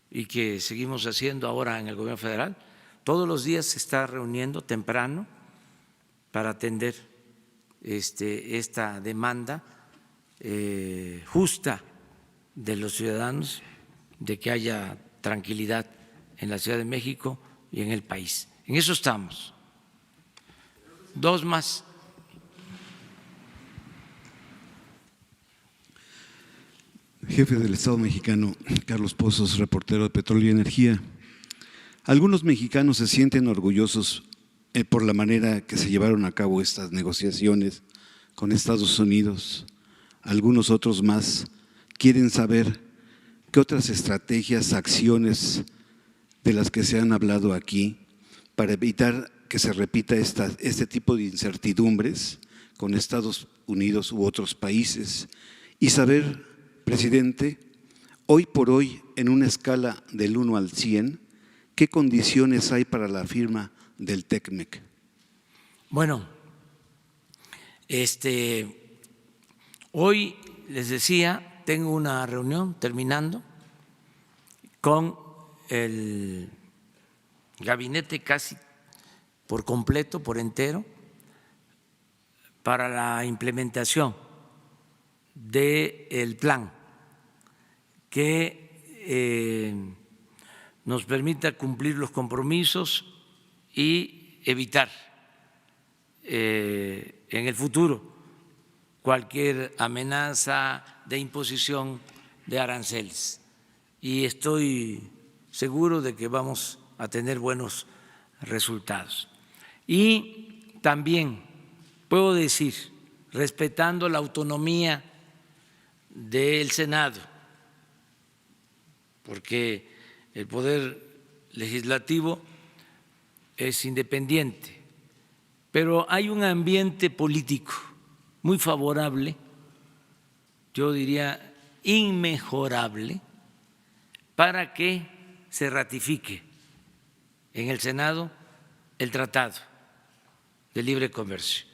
y que seguimos haciendo ahora en el gobierno federal. Todos los días se está reuniendo temprano para atender esta demanda justa de los ciudadanos, de que haya tranquilidad en la Ciudad de México y en el país. En eso estamos. Dos más. Jefe del Estado mexicano, Carlos Pozos, reportero de Petróleo y Energía. Algunos mexicanos se sienten orgullosos por la manera que se llevaron a cabo estas negociaciones con Estados Unidos. Algunos otros más quieren saber qué otras estrategias, acciones de las que se han hablado aquí para evitar que se repita este tipo de incertidumbres con Estados Unidos u otros países y saber, presidente, hoy por hoy, en una escala del 1 al 100, ¿qué condiciones hay para la firma del TECMEC? Bueno, hoy les decía, tengo una reunión terminando con el gabinete casi por completo, por entero, para la implementación del plan que nos permita cumplir los compromisos y evitar en el futuro cualquier amenaza de imposición de aranceles. Y estoy seguro de que vamos a tener buenos resultados. Y también puedo decir, respetando la autonomía del Senado, porque el Poder Legislativo es independiente, pero hay un ambiente político muy favorable, yo diría inmejorable, para que se ratifique en el Senado el Tratado de Libre Comercio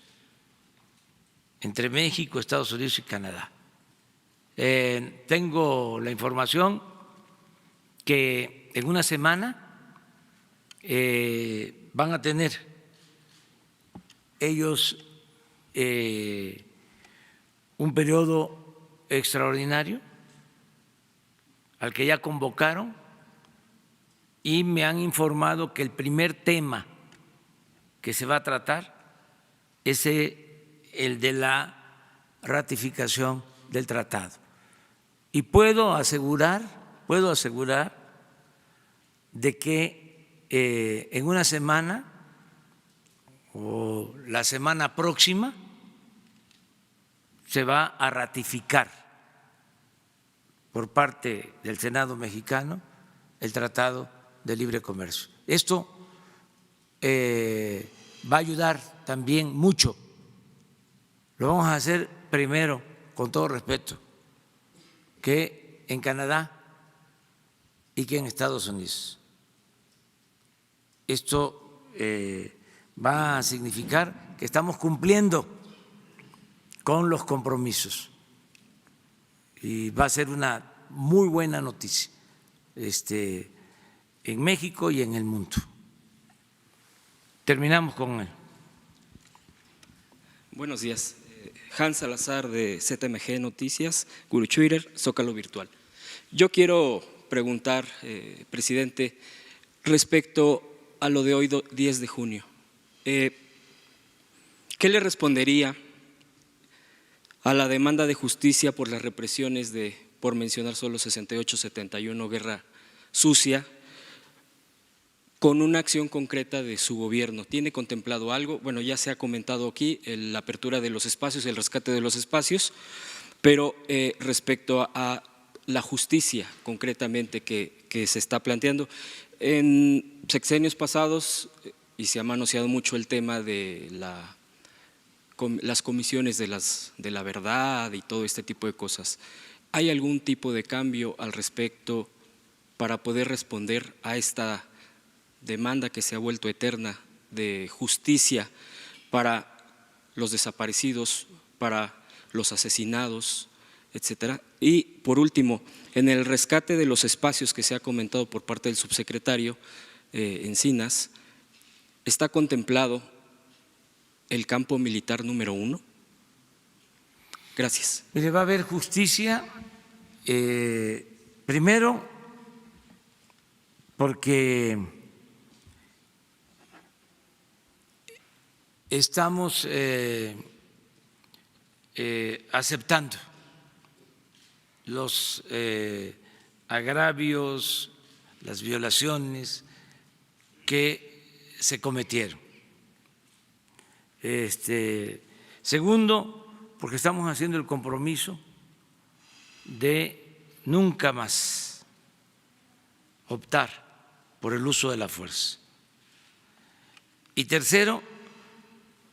entre México, Estados Unidos y Canadá. Tengo la información que en una semana van a tener ellos un periodo extraordinario al que ya convocaron y me han informado que el primer tema que se va a tratar es el de la ratificación del tratado. Y puedo asegurar de que en una semana o la semana próxima se va a ratificar por parte del Senado mexicano el Tratado de Libre Comercio. Esto va a ayudar también mucho. Lo vamos a hacer primero, con todo respeto, que en Canadá y que en Estados Unidos. Esto va a significar que estamos cumpliendo con los compromisos y va a ser una muy buena noticia en México y en el mundo. Terminamos con él. Buenos días. Hans Salazar de ZMG Noticias, Guru Twitter, Zócalo Virtual. Yo quiero preguntar, presidente, respecto a lo de hoy, 10 de junio. ¿Qué le respondería a la demanda de justicia por las represiones de, por mencionar solo 68-71, guerra sucia, con una acción concreta de su gobierno? ¿Tiene contemplado algo? Bueno, ya se ha comentado aquí la apertura de los espacios, el rescate de los espacios, pero respecto a la justicia concretamente que se está planteando. En sexenios pasados, y se ha manoseado mucho el tema de las comisiones de la verdad y todo este tipo de cosas. ¿Hay algún tipo de cambio al respecto para poder responder a esta demanda que se ha vuelto eterna de justicia para los desaparecidos, para los asesinados, etcétera? Y por último, en el rescate de los espacios que se ha comentado por parte del subsecretario Encinas, ¿está contemplado el campo militar número 1? Gracias. Mire, va a haber justicia, primero porque estamos aceptando los agravios, las violaciones que se cometieron. Segundo, porque estamos haciendo el compromiso de nunca más optar por el uso de la fuerza. Y tercero,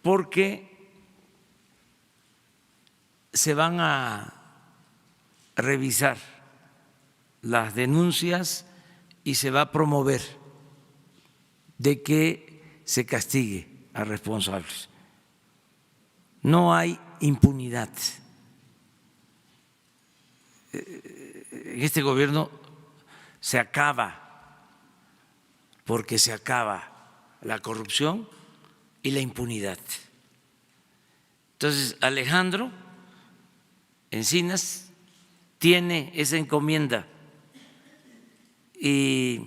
porque se van a revisar las denuncias y se va a promover de que se castigue a responsables. No hay impunidad. En este gobierno se acaba, porque se acaba la corrupción y la impunidad. Entonces, Alejandro Encinas tiene esa encomienda y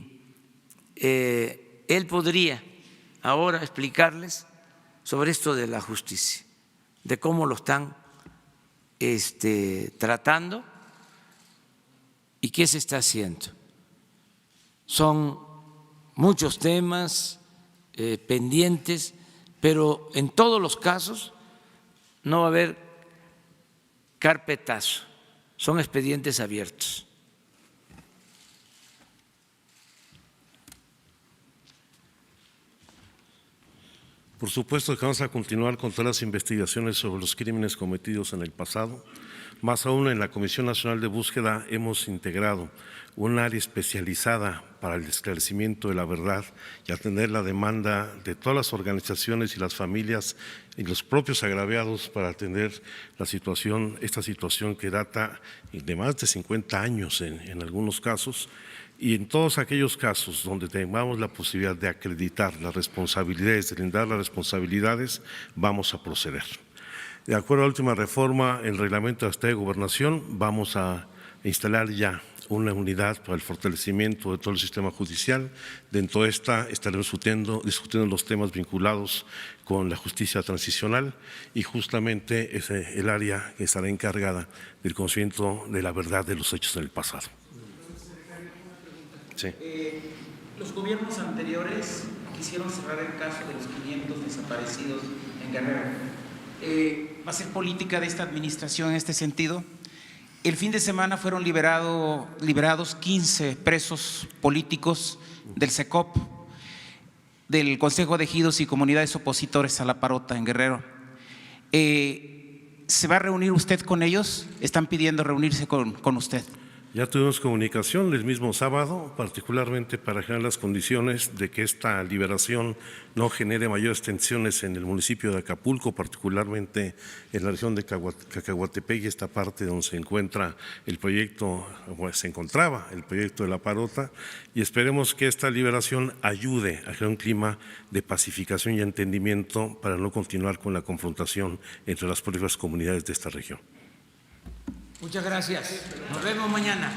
él podría ahora explicarles sobre esto de la justicia, de cómo lo están tratando y qué se está haciendo. Son muchos temas pendientes, pero en todos los casos no va a haber carpetazo, son expedientes abiertos. Por supuesto que vamos a continuar con todas las investigaciones sobre los crímenes cometidos en el pasado. Más aún, en la Comisión Nacional de Búsqueda hemos integrado un área especializada para el esclarecimiento de la verdad y atender la demanda de todas las organizaciones y las familias y los propios agraviados para atender esta situación que data de más de 50 años en algunos casos. Y en todos aquellos casos donde tengamos la posibilidad de acreditar las responsabilidades, de lindar las responsabilidades, vamos a proceder. De acuerdo a la última reforma, el reglamento de Estado de Gobernación, vamos a instalar ya una unidad para el fortalecimiento de todo el sistema judicial. Dentro de esta estaremos discutiendo los temas vinculados con la justicia transicional y justamente es el área que estará encargada del conocimiento de la verdad de los hechos en el pasado. Sí. Los gobiernos anteriores quisieron cerrar el caso de los 500 desaparecidos en Guerrero. ¿Va a ser política de esta administración en este sentido? El fin de semana fueron liberados 15 presos políticos del CECOP, del Consejo de Ejidos y Comunidades Opositores a la Parota en Guerrero. ¿Se va a reunir usted con ellos? ¿Están pidiendo reunirse con usted? Ya tuvimos comunicación el mismo sábado, particularmente para generar las condiciones de que esta liberación no genere mayores tensiones en el municipio de Acapulco, particularmente en la región de Cacahuatepec y esta parte donde se encuentra el proyecto, o se encontraba el proyecto de la Parota, y esperemos que esta liberación ayude a crear un clima de pacificación y entendimiento para no continuar con la confrontación entre las propias comunidades de esta región. Muchas gracias. Nos vemos mañana.